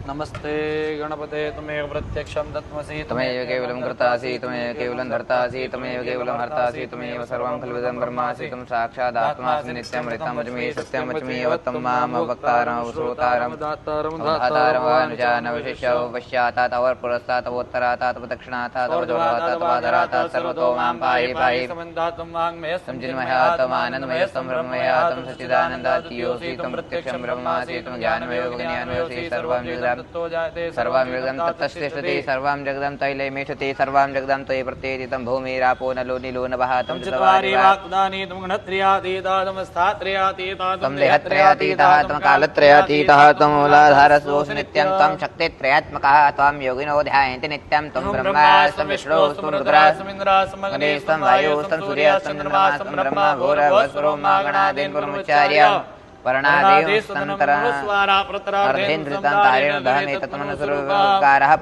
नमस्ते गणपते त्वमेव प्रत्यक्षं तत्त्वमसि त्वमेव केवलं कर्तासि त्वमेव केवलं धर्तासि त्वमेव केवलं हर्तासि त्वमेव सर्वं खल्विदं ब्रह्मासि त्वं साक्षात् आत्मासि नित्यं ऋतं वच्मि सत्यं वच्मि अवत्तं माम वक्तारं श्रोतारं धातारं अनुजानवशिष्यं पश्चात् तव पुरस्तात् तव उत्तरात् तव दक्षिणात् तव जोरात् तव आधरात् सर्वतो मां पाहि पाहि तं चिन्मयातं आनन्दमयस्तं ब्रह्ममयातं सच्चिदानन्दात्योऽसि त्वं प्रत्यक्षं ब्रह्मासि त्वं ज्ञानमयो ज्ञानमयोऽसि सर्वं सर्वां जगदं तत्तस्तिष्ठति सर्वां जगदं तैले मेषति सर्वां जगदं त्वयि प्रत्येदितं भूमिरापो नलो नीलो नभः तं चत्वारि वाक्दानि त्वं गणत्रयातीतः त्वं स्थात्रयातीतः त्वं देहत्रयातीतः त्वं कालत्रयातीतः त्वं मूलाधारस्वोऽसि नित्यं त्वं शक्तित्रयात्मकः त्वं योगिनो ध्यायन्ति नित्यं त्वं ब्रह्मास्तं विष्णुस्तं रुद्रास्तं इन्द्रास्तं अग्निस्तं वायुस्तं सूर्यास्तं चन्द्रमास्तं ब्रह्मा घोरवस्वरोमा गणादीन् कुर्मुच्चार्य वर्णादेन्द्रितारेणुधामे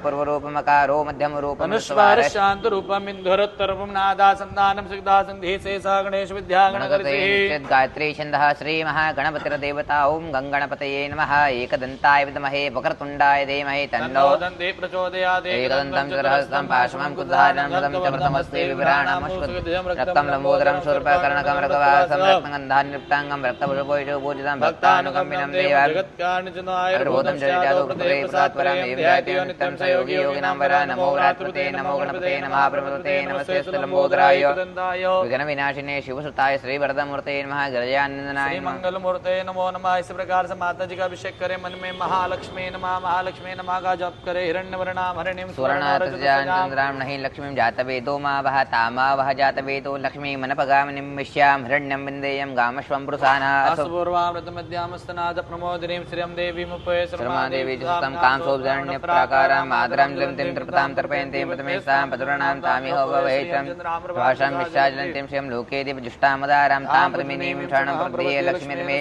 पूर्वरूपमकारो मध्यमरूपमनुस्वार शान्तरूपम् इन्धुरोत्तररूपं नादासन्धानं सिद्धासन्धिशेषः गणेश विद्या गणपतिः गायत्री छन्दः श्रीमहागणपतिर्देवता ॐ गङ्गणपतये नमः एकदन्ताय विद्महे वक्रतुण्डाय धीमहि तन्नो दन्ते प्रचोदयात् एकदन्तं चतुर्हस्तं पाशमं कुधारणं च प्रथमस्ते विभ्राणमश्वं रक्तं लम्बोदरं शूर्पकर्णकं रक्तवासं रक्तगन्धान्युक्ताङ्गं रक्तपुष्पोषो पूजितं भक्तानुकम्पिनं देवाभूतं जलिजातो प्रभुते प्रसात्परं एवं नित्यं स योगी योगिनां वरा नमो व्रातृते नमो गणपते नमः प्रभुते नमस्ते लम्बोदराय विघ्नविनाशिने शिवसुताय श्रीवरदमूर्ते नमः गजाननाय मंगलमूर्ते नमो नमः। इस प्रकार से माता जी का अभिषेक करें। मन में महालक्ष्मी नमः का जप करे। हिरण्यवर्णां हरिणीं सुवर्णातज्ञानचन्द्रां नहि लक्ष्मीं जातवेदो मा वह तामा वह जातवेदो लक्ष्मी मनपगामिनीं विश्यां हिरण्यं विन्देयं गामश्वं पुरुषाना मध्यामस्तनाद प्रमोदिनीं श्रियं देवीं उपये श्रमादेवी जस्तं कांसोपजरण्य प्राकारां आदरं लिंतिं तृप्तां तर्पयन्तीं प्रथमेशां पतुरणां तामिह ववैत्रं भाषां विश्वाजलन्तीं श्रियं लोके दिवजुष्टामदारां तां प्रथमिनीं शरणं प्रदीये लक्ष्मीर्मे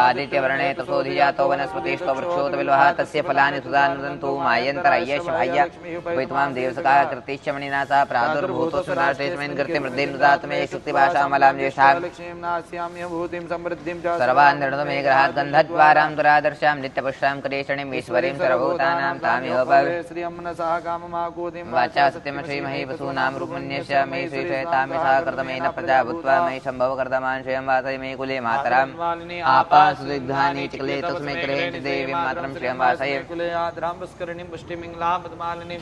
आदित्यवर्णे तसोधिजातो वनस्पतिस्तो वृक्षोत विल्वः तस्य फलानि सुधानुदन्तु मायन्तरय्यशभाय्य वैत्मां देवसका कृतिश्च मणिना सह प्रादुर्भूतो सुनाशेस्मिन् कृते वृद्धिं ददातु मे शुक्तिभाषामलां ज्येष्ठां सर्वान्नृतमे ग्रहात् गन्धद्वारां दुरादर्शां नित्यपुष्टां करेशणीं ईश्वरीं सर्वभूतानां तामिह वाचा सत्यं श्रीमहि वसूनां रूपमन्यस्य मे श्रीशयतामि सा कृतमेन प्रजा भूत्वा मयि सम्भव कर्तमान् श्रियं वासय मे कुले मातराम् आपा सुदिग्धानि चिकले तस्मै गृहे देवीं मातरं श्रियं वासय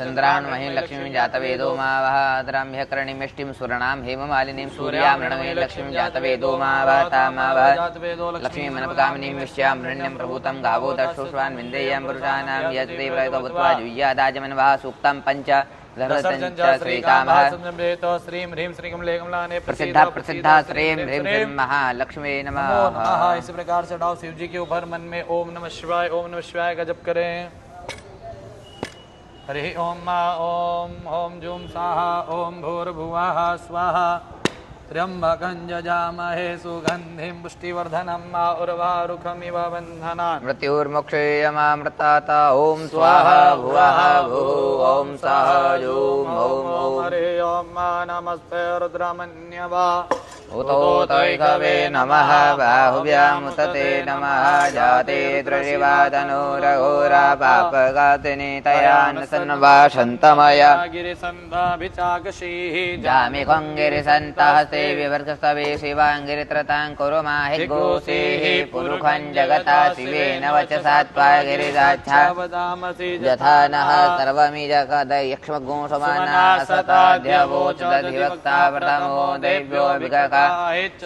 चन्द्रान् महि लक्ष्मीं जातवेदो मा वह आदरां ह्यकर्णीं यष्टिं सुवर्णां हेममालिनीं सूर्यां रणमे लक्ष्मीं जातवेदो मा वह तामा वह लक्ष्मी मनपकामिनीं विश्यां हिरण्यं प्रभूतं गावो दशुष्वान् विन्देयं पुरुषाणां यजते प्रयतो भूत्वा जुह्यादाजमन्वः सूक्तं पञ्च प्रसिद्धा श्रीं ह्रीं महालक्ष्मी नमः। इस प्रकार से डाव शिव जी के ऊपर मन में ओम नमः शिवाय का जप करें। हरि ओम ओम जूम स्वाहा ओम भूर्भुवः स्वाहा त्र्यंबकं जजामहे सुगन्धिं पुष्टिवर्धनं उर्वारुकमिव बन्धनान् मृत्युर्मोक्षेयमामृताता ॐ स्वाहा भुवः भुः ॐ सः ॐ हरे ओम नमस्ते रुद्रमन्यवा उतोतैकवे नमः बाहुव्यामुतते नमः जाते त्रिवादनोरघोरा पापगातिनि तयान् सन्वासन्तमया गिरिसन्धाभिचाकशीः जामिखं गिरिसन्तहस्ते विवर्गस्तवे शिवाङ्गिरित्रतां कुरु माहि गोसेः पुरुखं जगता शिवेन वचसा त्वा गिरिदाच्छा यथा नः सर्वमिजगदयक्ष्मगुंसमाना सताद्यवोचदधिवक्ता प्रथमो दैव्यो विगका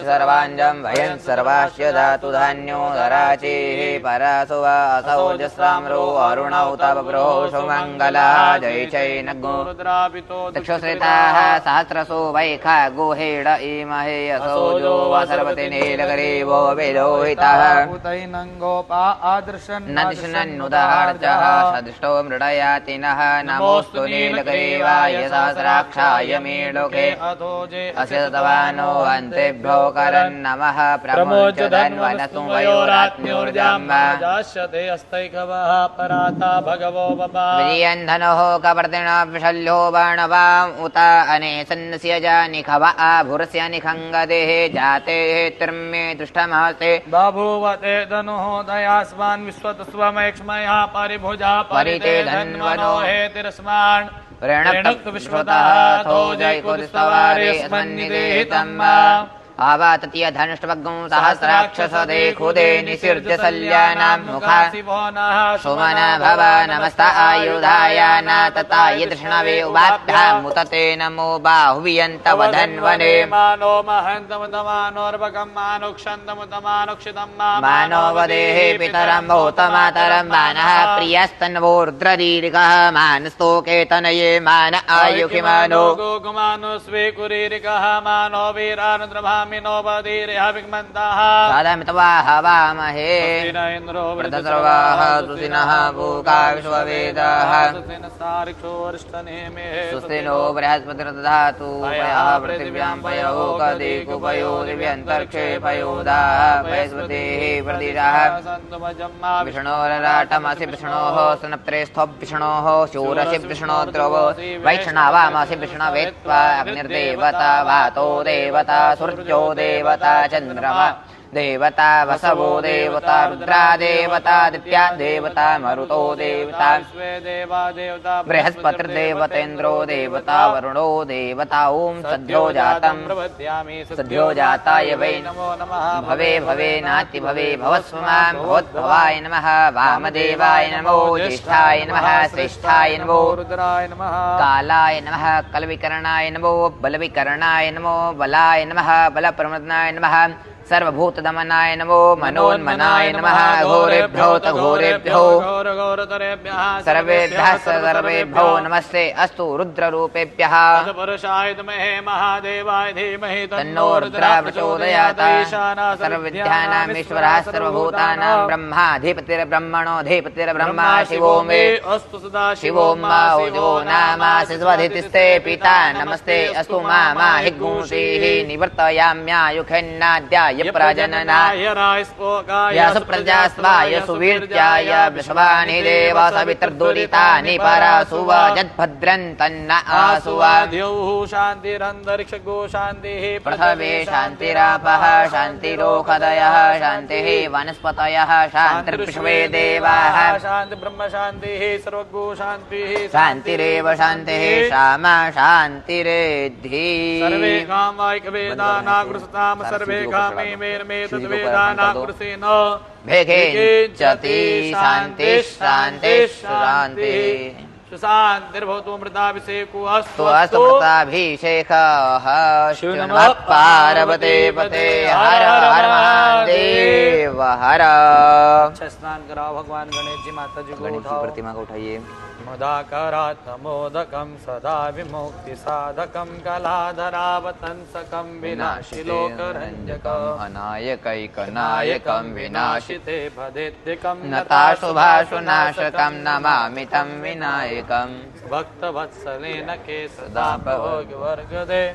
सर्वाञ्जं वयं सर्वास्य धातु धान्यो धराचेः परासो वा असौजस्राम्रो अरुणौ तवप्रो सुमङ्गलः जय चैनगो चक्षुश्रिताः सहस्रसो वैखा गोहेड इमहे असौजो वा सर्वते नीलगरीवो विलोहितः नदिशनन्नुदार्जः सदृष्टो मृडयाति नः नमोऽस्तु नीलग्रीवाय सहस्राक्षाय मे लोके अस्य तवानो अन्तेभ्यो करन् नमः प्रमोच धन्वनसु वयोरात्म्योर्जम् जास्यते अस्तैकवः पराता भगवो बपा विजयन्धनोः कवर्तिनो विशल्यो बाणवाम् उत अनेसन्नस्य जानिखव आभुरस्य निखङ्गदेः जातेः तिर्मे दृष्टमहस्ते बभूवते धनुः दयास्मान् विश्वतस्वमैक्ष्मयः परिभुजा परिते धन्वनो हेतिरस्मान् प्रणक्त विश्वतः थो जयकुदिस्तवारे स्मन्निदेहितम् आवाततीय धनुष्टभग्गं सहस्राक्षसदे खुदे निसृज्य सल्यानां मुखा सुमन भव नमस्त आयुधाय न तथा यदृष्णवे उवाभ्यां मुतते नमो बाहुवियन्तव धन्वने मानो महन्तमतमानोर्भकं मानुक्षन्तमतमानुक्षितं मानोवदेः पितरं भूतमातरं मानः प्रियस्तन्वोर्द्रदीर्घः मानस्तोके तनये मान आयुखिमानो गोकुमानो स्वीकुरीरिकः मानो वीरानुद्रभा साधमित्वा हवामहे वृद्धसर्वाः सुसिनः भूका विश्ववेदाः सुस्ति नो बृहस्पतिर्दधातु पयः पृथिव्यां पयो कदिकुपयो दिव्यन्तरिक्षे पयोदाः पयस्पतिः प्रदिशः विष्णोरराटमसि विष्णोः सनप्त्रेस्थो विष्णोः शूरसि विष्णो द्रवो वैष्णवामसि विष्णवे त्वा अग्निर्देवता वातो देवता सूर्यो देवता चन्द्रमा देवता वसवो देवता रुद्रा देवता दित्या देवता मरुतो देवता बृहस्पतिर्देवतेन्द्रो देवता वरुणो देवता ओं सद्यो जाताय वै नमो नमः भवे भवे नाति भवे भवस्वमां भवद्भवाय नमः वामदेवाय नमो ज्येष्ठाय नमः श्रेष्ठाय नमो रुद्राय नमः कालाय नमः कलविकरणाय नमो बलविकरणाय नमो बलाय नमः बलप्रमदनाय नमः सर्वभूतदमनाय नमो मनोन्मनाय नमः घोरेभ्यो तघोरेभ्यो सर्वेभ्यः सर्वेभ्यो नमस्ते अस्तु रुद्ररूपेभ्यः पुरुषाय विद्महे महादेवाय धीमहि तन्नो रुद्रः प्रचोदयात् सर्वविद्यानामीश्वरः सर्वभूतानां ब्रह्माधिपतिर्ब्रह्मणोऽधिपतिर्ब्रह्मा शिवो मे अस्तु सदा शिवो माओजो नामासि स्वधितिस्ते पिता नमस्ते अस्तु मा हिग्गुंसीः निवर्तयाम्यायुखेन्नाद्याय प्रजननाय सुप्रजास्वाय सुवीर्याय वृषभानि देव सवितर्दुरितानि परासुव यद्भद्रं तन्न आसुव शान्तिरन्तरिक्षगो शान्तिः पृथ्वी शान्तिरापः शान्तिरोखदयः शान्तिः वनस्पतयः शान्तिर्विश्वे देवाः शान्ति ब्रह्म शान्तिः सर्वगो शान्तिः शान्तिरेव शान्तिः श्यामा शान्तिरेद्धि सर्वे कामायकवेदानागृसताम सर्वे कामे मे तद्वेदानागृसेन भेखेञ्चति शान्तिः शान्तिः शान्तिः शान्तिर्भवतु मृताभिषेको अस्तु अस्तु मृताभिषेकः नमः पार्वती पते हर हर महादेव हर। स्नान कराओ भगवान गणेश जी माता जी गणेश की प्रतिमा को उठाइए। मुदाकरात् मोदकं सदा विमुक्ति साधकं कलाधरावतंसकं विनाशि लोकरञ्जकं अनायकैकनायकं विनाशिते भदेत्यकं नताशुभाशुनाशकं नमामि तं विनायकं भक्तवत्सलेन के सदा भोगवर्गदे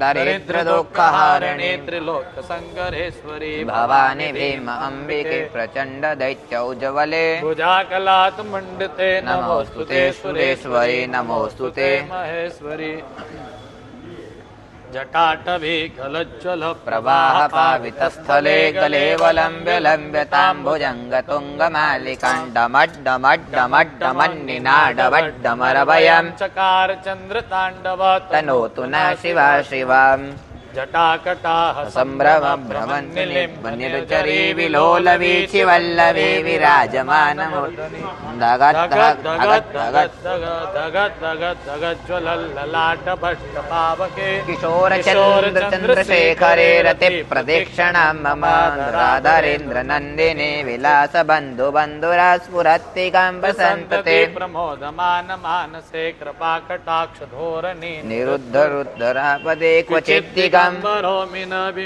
दरिद्र दुःखहारिणी त्रिलोक संकरेश्वरी भवानी भीम अंबिके प्रचंड दैत्यौज्ज्वले भुजाकलात् मंडिते नमोस्तुते सुरेश्वरी नमोस्तुते महेश्वरी जटाटवी गलज्ज्वल प्रवाह पावितस्थले गलेवलम्ब्य लम्ब्यताम्बुजङ्ग तुङ्गमालिकाण्डमड्डमड्डमड्डमन्निनाडवड्डमरभयम् चकार चन्द्र ताण्डव तनोतु न शिवा शिवाम् जटाकटाः संभ्रम भ्रमन्निलिम्बनिर्झरी विलोलवीचि वल्लवी विराजमानमूर्धनि धगत् धगत् धगत् धगत् धगत् धगत् धगत् ज्वलल्ललाटभट्टपावके किशोरचन्द्रशेखरे रति प्रदक्षिणां मम राधरेन्द्र नन्दिनी विलास बन्धु बन्धुरास्फुरत्तिकां वसन्तते प्रमोदमान मानसे कृपाकटाक्ष धोरणी निरुद्ध रुद्धरापदे क्वचित्तिकां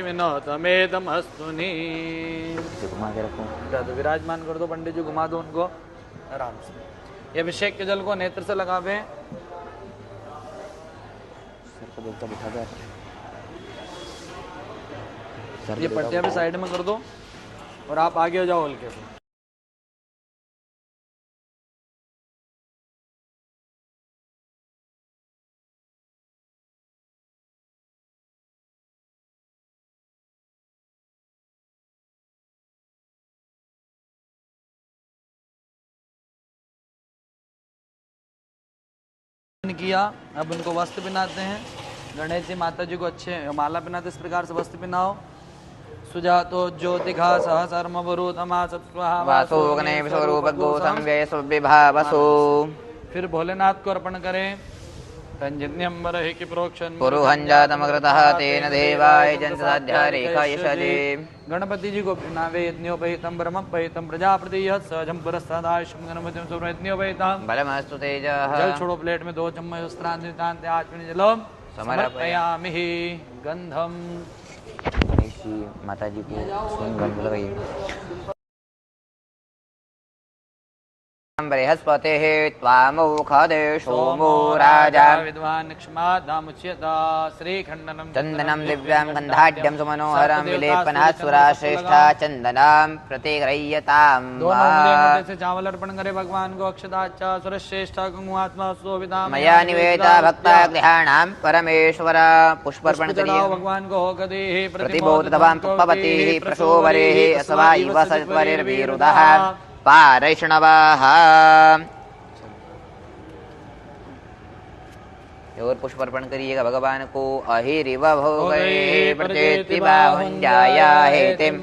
विनोदमेदमस्तुनि। तो विराजमान कर दो, पंडित जी घुमा दो उनको आराम से। ये अभिषेक के जल को नेत्र से लगावे। ये पट्टियां भी साइड में कर दो और आप आगे हो जाओ हल्के से। किया, अब उनको वस्त्र पहनाते हैं। गणेश जी माता जी को अच्छे माला पहनाते, इस प्रकार से वस्त्र पहनाओ। सुजातो ज्योतिघा सहसर्मवरुतमा सत्स्वाहा वासो अग्ने विश्वरूपगो संव्यय सुविभावसो। फिर भोलेनाथ को अर्पण करें। रंजन्यंबर हि कि प्रोक्षण पुरुहंजातमकृतः तेन देवाय जंसाध्यारेखा यशजे। गणपति जी को पिनावे यज्ञोपहितं ब्रह्मोपहितं प्रजापति यत् सहजं पुरस्तादायुष्यं गणपतिं सर्वयज्ञोपहितं बलमस्तु तेजः। जल छोड़ो प्लेट में 2 चम्मच वस्त्रान्वितान्ते आचमनी जलम समर्पयामि गंधम। माता जी को गंध लगाइए। बृहस्पतिः त्वामुखदे सोमो राजा विद्वान् क्षमादामुच्यता श्रीखण्डनं चन्दनं दिव्यां गन्धाढ्यं सुमनोहरं विलेपनात् सुरा श्रेष्ठा चन्दनां प्रतिगृह्यताम्। दोनों उंगलियों से चावल अर्पण करे भगवान को। अक्षताच्च सुरश्रेष्ठा कुंकुमात्मा शोभिता मया निवेदिता भक्ता गृहाणां परमेश्वर पुष्पार्पण करिए। भगवान को होकदे प्रतिबोधवान् पुष्पवतीः प्रशोभरेः अस्वा इव सत्वरिर्विरुदः पारैष्णवः। और पुष्पार्पण करिएगा भगवान को। अहिरिव भोगैः प्रचेति बाहुञ्जाया हेतिं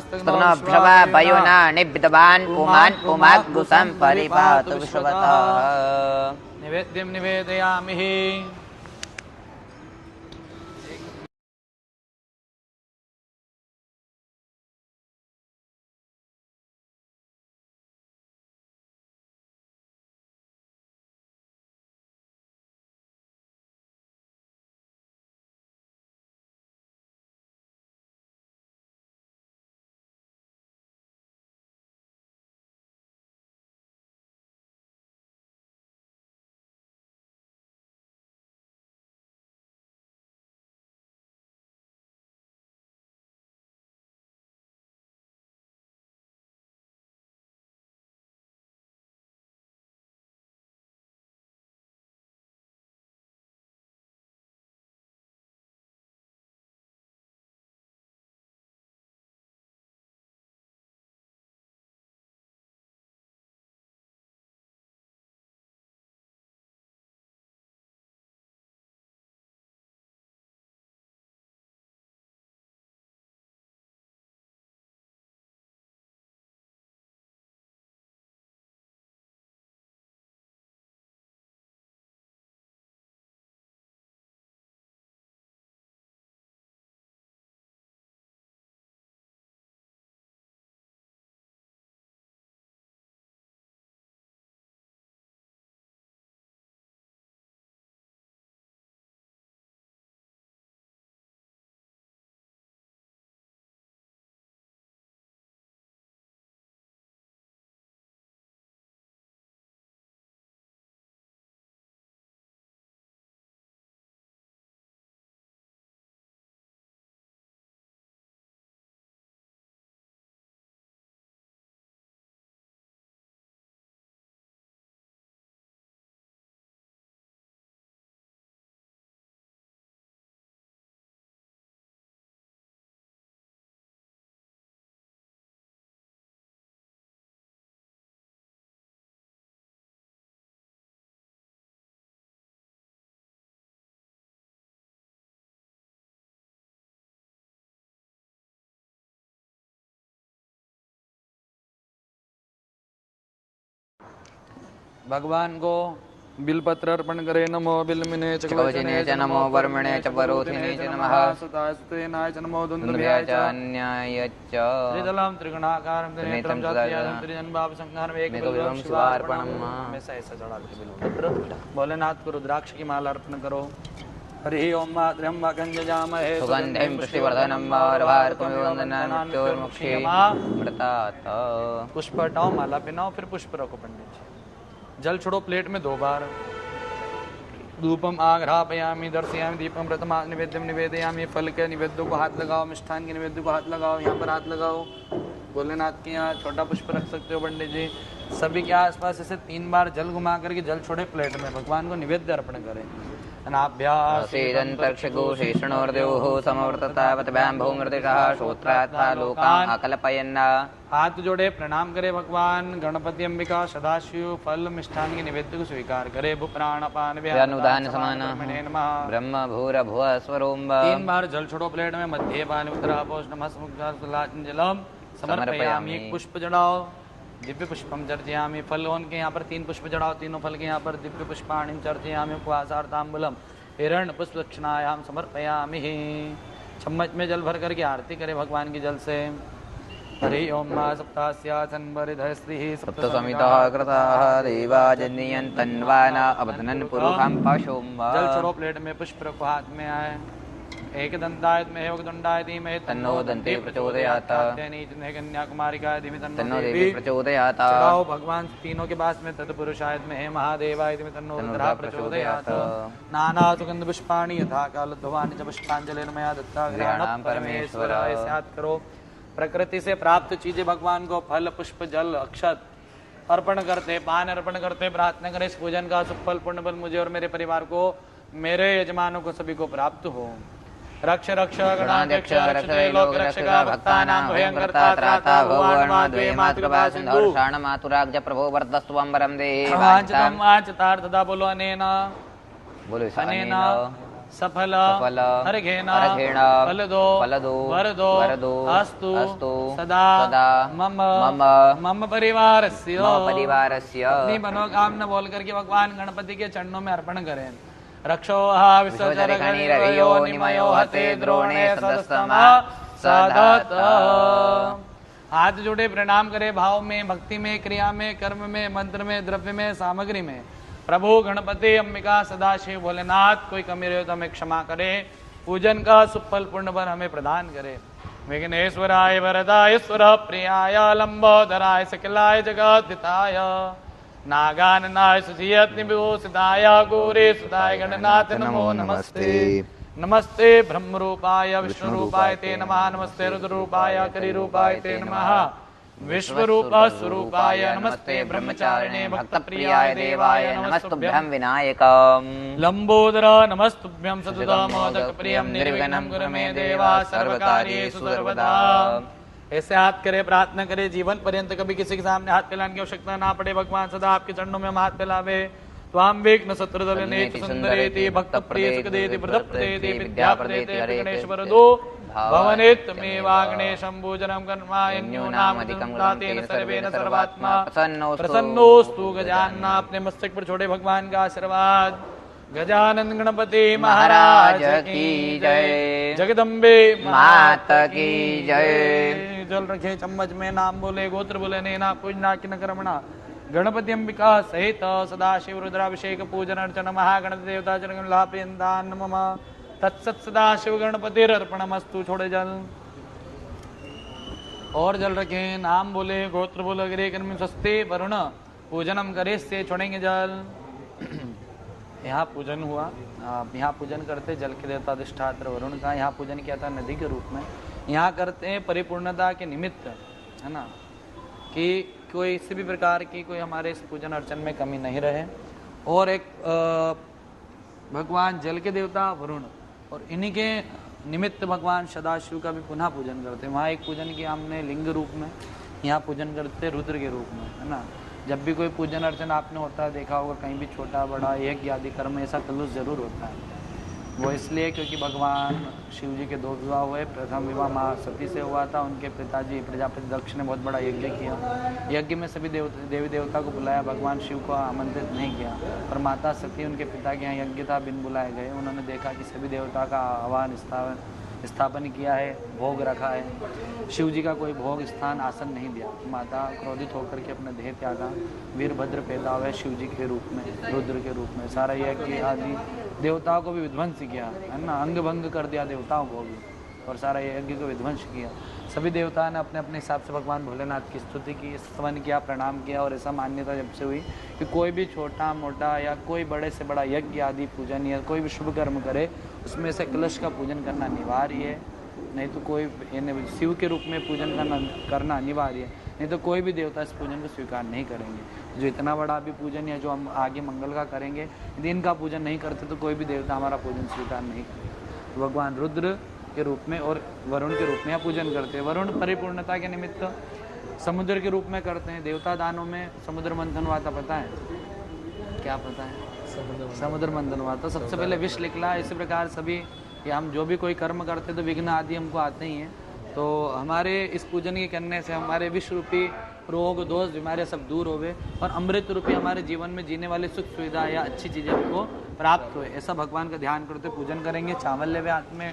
स्तनभ्रवा वयोना निब्धवान् पुमान् पुमाग्गुसं परिपातु विश्वतः। निवेद्यं निवेदयामि। भगवान को बिलपत्र अर्पण करे। नमो बिल्मिने च कवचिने च नमो वर्मणे च वरोधिने च नमः सुतास्तुतेनाय च नमो दुन्दुभ्याय दुन्दुभ्याय च च अन्याय च त्रिदलं त्रिगुणाकारं त्रिनेत्रं च त्रियादं त्रिजन्मभाव संहारं एकबिल्वं शिवार्पणम्। हमेशा ऐसा चढ़ा के बिल्वपत्र भोलेनाथ को रुद्राक्ष की माला अर्पण करो। हरि ओम मातरं गंजयामहे सुगन्धिं पुष्टिवर्धनं वारवार्कमिवन्दनामृत्योर्मुक्षीयमामृतात्। पुष्प हटाओ, माला पहनाओ, फिर पुष्प रखो पंडित जी। जल छोड़ो प्लेट में 2 बार। धूपम आघ्रापयामि दर्शयामि दीपम प्रथमा निवेद्यम निवेदयामि। फल के निवेद्य को हाथ लगाओ, मिष्ठान के निवेद्य को हाथ लगाओ, यहाँ पर हाथ लगाओ। भोलेनाथ के यहाँ छोटा पुष्प रख सकते हो पंडित जी। सभी के आसपास ऐसे 3 बार जल घुमा करके जल छोड़े प्लेट में, भगवान को निवेद्य अर्पण करें। अनाभ्यासेदन्तर्क्षगोषेष्णोर्देवः समवर्ततावतभ्यां भूमृदिशः श्रोत्रात्मा लोकान् अकल्पयन्। हाथ जोड़े प्रणाम करे भगवान गणपति अंबिका सदाशिव। फल मिष्ठान के निवेद्य को स्वीकार करे। भू प्राण अपान व्यानुदान समान ब्रह्म भूरभुव स्वरोम। 3 बार जल छोड़ो प्लेट में। मध्य पान उत्तरापोष नमः जलम समर्पयामि। एक पुष्प चढ़ाओ, दिव्य पुष्पम चर्चयामि। फल उनके यहाँ पर 3 पुष्प चढ़ाओ, तीनों फल के यहाँ पर दिव्य पुष्पाणि चर्चयामि। उपवासार्थाम्बूलम हिरण्य पुष्प दक्षिणायाम समर्पयामि। चम्मच में जल भर करके आरती करे भगवान की जल से। हरि ओम मा सप्तास्यासन्वरिधः श्रीः सप्त समितः कृताः देवाजनीयं तन्वाना अवदनन् पुरुषं पशुं। जल छोड़ो प्लेट में, पुष्प रखो हाथ में आए। एक दंताय में दंडाय धीमहि तन्नो दन्ते प्रचोदयात्। कन्याकुमारिकाय धीमहि तन्नो देवी प्रचोदयात्। चढ़ाओ भगवान तीनों के पास में तत्पुरुषाय में महादेवाय धीमहि तन्नो रुद्रः प्रचोदयात्। नाना सुगंध पुष्पाणि यथा कालध्वानि च पुष्पांजलिर् मया दत्ता ग्रहणं परमेश्वराय। याद करो प्रकृति से प्राप्त चीजें भगवान को फल पुष्प जल अक्षत अर्पण करते, पान अर्पण करते, प्रार्थना करें इस पूजन का सुफल पुण्य बल मुझे और मेरे परिवार को, मेरे यजमानों को सभी को प्राप्त हो। रक्ष रक्ष गणाध्यक्ष लोक रक्षका भक्तानां भयंकर्ता त्राता भगवान् मातृभा सिंधु मातुराग्ज प्रभो वर्धस्त्वं वरं देहि। वाञ्छितं वाञ्छितार्थदा बोलो अनेन बोलो अनेन सफल अर्घेण फलदो वरदो अस्तु सदा मम मम परिवारस्य। अपनी मनोकामना बोल करके भगवान गणपति के चरणों में अर्पण करें। रक्षोहा विश्वजरगणिरयो निमयो हते द्रोणे सदस्तमा सदत। हाथ जोड़े प्रणाम करे भाव में, भक्ति में, क्रिया में, कर्म में, मंत्र में, द्रव्य में, सामग्री में। प्रभु गणपति अंबिका सदाशिव भोलेनाथ कोई कमी रहे तो हमें क्षमा करे। पूजन का सुफल पूर्ण बल हमें प्रदान करे। विघ्नेश्वराय वरदाय स्वर प्रियाय लंबोदराय सकलाय जगद्धिताय नागाननाय सुधियत्निभूषिताय गौरी सुताय गणनाथ नमो नमस्ते। नमस्ते ब्रह्मरूपाय विष्णुरूपाय ते नमः। नमस्ते रुद्ररूपाय कलिरूपाय ते नमः। विश्वरूप स्वरूपाय नमस्ते। ब्रह्मचारिणे भक्तप्रियाय देवाय नमस्तुभ्यं विनायकम्। लंबोदर नमस्तुभ्यं सततं मोदक प्रियं निर्विघ्नं कुरु मे देवा सर्वकार्येषु सर्वदा। ऐसे हाथ करे, प्रार्थना करे, जीवन पर्यंत कभी किसी के सामने हाथ फैलाने की आवश्यकता ना पड़े। भगवान सदा आपके चरणों में हम हाथ फैलावे। त्वां विघ्न शत्रुदलनेति सुंदरेति भक्त प्रिय सुखदेति प्रदप्तेति विद्या प्रदेति गणेश वरदो भवनेत्तमेवाग्नेशं पूजनं कर्माण्यो नामधिकं तेन सर्वेन सर्वात्मा प्रसन्नोस्तु। गजानन अपने मस्तक पर छोड़े भगवान का आशीर्वाद। गजानन गणपति महाराज की जय। जगदम्बे मात की जय। जल रखे चम्मच में, नाम बोले, गोत्र बोले, नैना पूजना किन कर्मणा गणपति अंबिका सहित सदाशिव रुद्राभिषेक पूजन अर्चन महागणपति देवता जन लाभयन्तान् मम तत्सत सदाशिव गणपति अर्पणमस्तु। छोड़े जल और जल रखे, नाम बोले, गोत्र बोले, अग्रे कर्म स्वस्ति वरुण पूजनम करे से छोड़ेंगे जल। यहाँ पूजन हुआ, यहाँ पूजन करते जल के देवता अधिष्ठात्र वरुण का। यहाँ पूजन किया था नदी के रूप में। यहाँ करते हैं परिपूर्णता के निमित्त, है ना, कि कोई किसी भी प्रकार की कोई हमारे इस पूजन अर्चन में कमी नहीं रहे। और एक भगवान जल के देवता वरुण और इन्हीं के निमित्त भगवान सदाशिव का भी पुनः पूजन करते हैं। वहाँ एक पूजन किया हमने लिंग रूप में, यहाँ पूजन करते रुद्र के रूप में, है ना। जब भी कोई पूजन अर्चन आपने होता है देखा होगा, कहीं भी छोटा बड़ा यज्ञ आदि कर्म ऐसा कलुष जरूर होता है। वो इसलिए क्योंकि भगवान शिव जी के 2 विवाह हुए। प्रथम विवाह माँ सती से हुआ था। उनके पिताजी प्रजापति दक्ष ने बहुत बड़ा यज्ञ किया। यज्ञ में सभी देवी देवता को बुलाया, भगवान शिव को आमंत्रित नहीं किया। पर माता सती उनके पिता के यहाँ यज्ञ था, बिन बुलाए गए। उन्होंने देखा कि सभी देवता का आह्वान स्थापन किया है, भोग रखा है, शिव जी का कोई भोग स्थान आसन नहीं दिया। माता क्रोधित होकर के अपना देह त्यागा। वीरभद्र पैदा हुए शिव जी के रूप में, रुद्र के रूप में। सारा यज्ञ आदि देवताओं को भी विध्वंस किया, है ना, अंग भंग कर दिया देवताओं को भी, और सारा यज्ञ को विध्वंस किया। सभी देवताओं ने अपने अपने हिसाब से भगवान भोलेनाथ की स्तुति की, स्तवन किया, प्रणाम किया। और ऐसा मान्यता जब से हुई कि कोई भी छोटा मोटा या कोई बड़े से बड़ा यज्ञ आदि पूजन या कोई भी शुभ कर्म करे, उसमें से कलश का पूजन करना अनिवार्य है। नहीं तो कोई शिव के रूप में पूजन करना अनिवार्य है, नहीं तो कोई भी देवता इस पूजन को स्वीकार नहीं करेंगे। जो इतना बड़ा भी पूजन या जो हम आगे मंगल का करेंगे, यदि इनका पूजन नहीं करते तो कोई भी देवता हमारा पूजन स्वीकार नहीं करेगा। तो भगवान रुद्र के रूप में और वरुण के रूप में पूजन करते हैं। वरुण परिपूर्णता के निमित्त समुद्र के रूप में करते हैं। देवता दानों में समुद्र मंथन हुआ था, पता है क्या? पता है समुद्र मंथन हुआ था। सबसे पहले विष निकला। इसी प्रकार सभी या हम जो भी कोई कर्म करते तो विघ्न आदि हमको आते ही हैं। तो हमारे इस पूजन के करने से हमारे विश्व रूपी रोग दोष बीमारियाँ सब दूर होवे और अमृत रूपी हमारे जीवन में जीने वाली सुख सुविधा या अच्छी चीज़ें हमको प्राप्त हुए। ऐसा भगवान का ध्यान करते पूजन करेंगे। चावल लेवे हाथ में,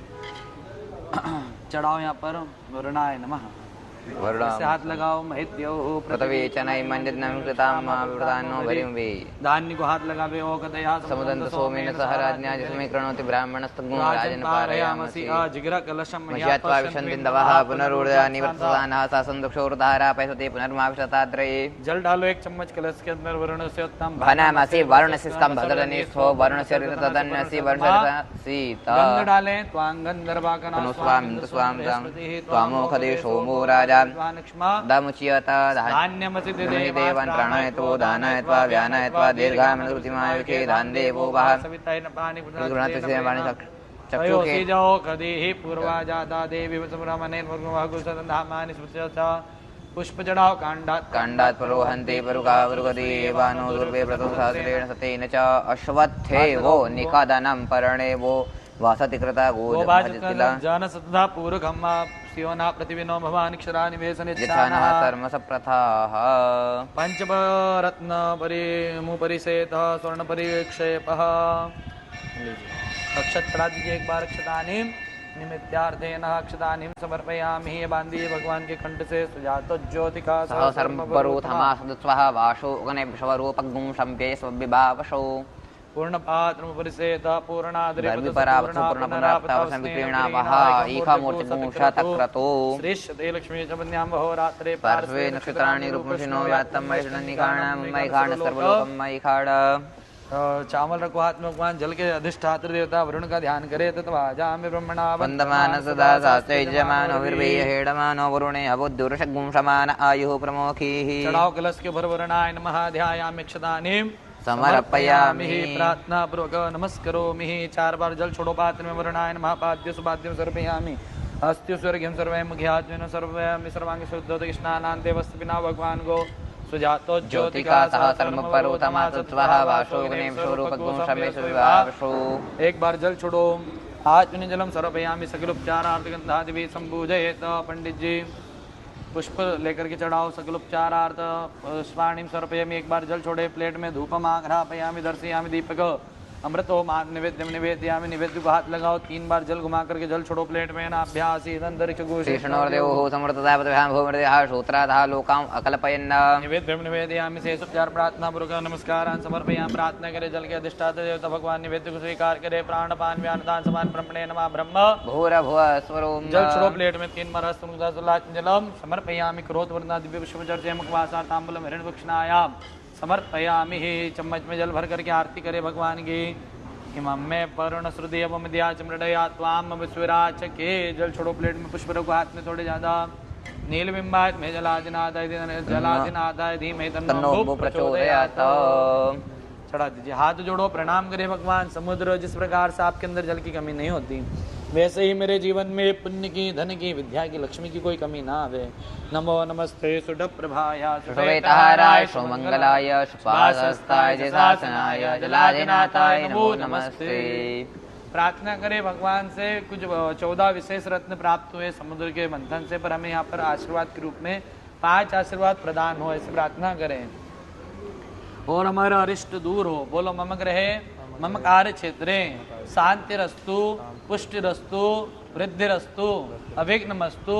चढ़ाओ यहाँ पर वरुणाय नमः, इससे हाथ लगाओ। महित्यो पृथ्वी चनई मंडितनं कृतां प्रदानो भरिमवे धान्य को हाथ लगावे। ओ कदया समुदन्त सोमेन सह राज्ञा जिसमें कृणोति ब्राह्मणस्तगुं राजन् पारयामसि जिग्र कलशं मह्यात्वा विशन्तिन्दवः पुनरुर्जा निवर्तसानः सासन्दक्षोर्धारा पैसते पुनर्माविशताद्रये। जल डालो 1 चम्मच कलश के अंदर। वरुण से उत्तम भनामसि वरुणसिस्तं भद्रनिस्थो वरुणस्य तदन्यसि वरुणसि गंध डालें। त्वां गंधर्वाकना स्वाम त्वामोखदेशो मो राजा दमुच्यत धान्यमसि देवान् प्राणयतो दानयत्वा व्यानयत्वा दीर्घामनुरुतिमायुषे दान देवो वः गृणतस्य वाणि चक्षुषे जाओ कदेहि पूर्वा जाता देवी सुब्रह्मण्येन धामानि स्मृत्य पुष्प चढ़ाओ। कांडात् परोहन्ते परुकावरुगदेवानो दुर्वे व्रतो सहस्रेण सतेन च अश्वत्थे वो निकादनं पर्णे वो वासति कृता गोजला जन सतता पूर्वकम्मा सियोना प्रतिविनो भवान् क्षरा निवेशनिच्छानः कर्मसप्रथाः पंचरत्न परिमुपरिसेतः स्वर्ण परिक्षेपः। अक्षत चढ़ा दीजिए एक बार। अक्षतानीम निमित्तार्थेन अक्षतानीम समर्पयामि। ये बांधिए भगवान के कंठ से। सुजातो ज्योतिका सहसर्वरूथमा सदस्वः वाशो गणेशवरूपगुं शम्पे स्वविभावशो पूर्ण पात्र परिसेत पूर्णाद्रि श्रेष्ठते लक्ष्मी चमन्यां होरात्रे पार्श्वे नक्षत्राणि रूपशिनो व्यात्तं मैखाण सर्वलोकं मैखाण। चावल रखो हाथ में। भगवान जल के अधिष्ठात्र देवता वरुण का ध्यान करे। तत्वाजामि ब्रह्मणा वन्दमान सदा शास्त्रे यजमानो विर्वेय हेडमानो वरुणे अबुद्धुर्षगुं समान आयुः प्रमोखीः। चढ़ाओ कलश के भर वरुणाय नमः ध्यायामि क्षतानीं समर्पयामि। प्रार्थना पूर्वक नमस्करोमि। 4 बार जल छोड़ो पात्र में। वरुणाय नमः पाद्य सुपाद्यं समर्पयामि। हस्त्य स्वर्गं सर्वं मुख्यात्मेन सर्वयामि सर्वांग शुद्धोदक स्नानान्ते वस्तु बिना भगवान को सुजातो ज्योतिका सहसर्वपरोतमा तत्त्वः वाशो गणेशरूपगुं शमे सुविभावशो। एक बार जल छोड़ो। आत्मनि जलम सर्वयामि। सकलोपचारार्थ गंधादिभिः संपूजयेत। पंडित जी पुष्प लेकर के चढ़ाओ। सकलोपचारार्थ स्वाणिम सर्पयामि। एक बार जल छोड़े। प्लेट में धूपम आघ्रापयामि दर्शयामि दीपक अमृतो मान निवेद्यम निवेदयामि। निवेद्य को हाथ लगाओ। 3 बार जल घुमा करके जल छोड़ो प्लेट में। नाभ्यासीत् अंतरिक्ष घोषणोर्देवो समृततापतभ्यां भूमृदयः श्रोत्राधः लोकाम् अकल्पयन्। निवेद्यम निवेदयामि। शेषोपचार प्रार्थना पूर्वक नमस्कारान् समर्पयामि। प्रार्थना करे जल के अधिष्ठाता देवता भगवान निवेद्य को स्वीकार करे। प्राणपान व्यान दान समान ब्रह्मणे नमः। ब्रह्म भूरभुवः स्वरोम। जल छोड़ो प्लेट में। 3 बार जलम समर्पयामि। क्रोध वर्णा दिव्य पुष्पचर्चे मुखवासा तांबूलम हिरण्यवक्षनायाम समर्पयामि। चम्मच में जल भर करके आरती करे भगवान की। इमं में पर्ण श्रुति एवं मध्याच मृडया त्वाम विश्वराच के। जल छोड़ो प्लेट में। पुष्प रखो हाथ में थोड़े ज्यादा। नीलबिंबाय में जलादिनादाय धीमहि तन्नो प्रचोदयात्। चढ़ा दीजिए। हाथ जोड़ो। प्रणाम करे भगवान। समुद्र जिस प्रकार से आपके अंदर जल की कमी नहीं होती, वैसे ही मेरे जीवन में पुण्य की, धन की, विद्या की, लक्ष्मी की कोई कमी ना आवे। नमो नमस्ते सुडप्रभाय श्वेताहाराय सुमंगलाय सुपासस्ताय जसासनाय जलाधिनाथाय नमो नमस्ते। प्रार्थना करें भगवान से। कुछ 14 विशेष रत्न प्राप्त हुए समुद्र के मंथन से, पर हमें यहाँ पर आशीर्वाद के रूप में 5 आशीर्वाद प्रदान हो, ऐसे प्रार्थना करें। और हमारा अरिष्ट दूर हो। बोलो मम ग्रहे मम कार्य क्षेत्रे शांतिरस्तु पुष्टिरस्तु वृद्धिरस्तु अविघ्नमस्तु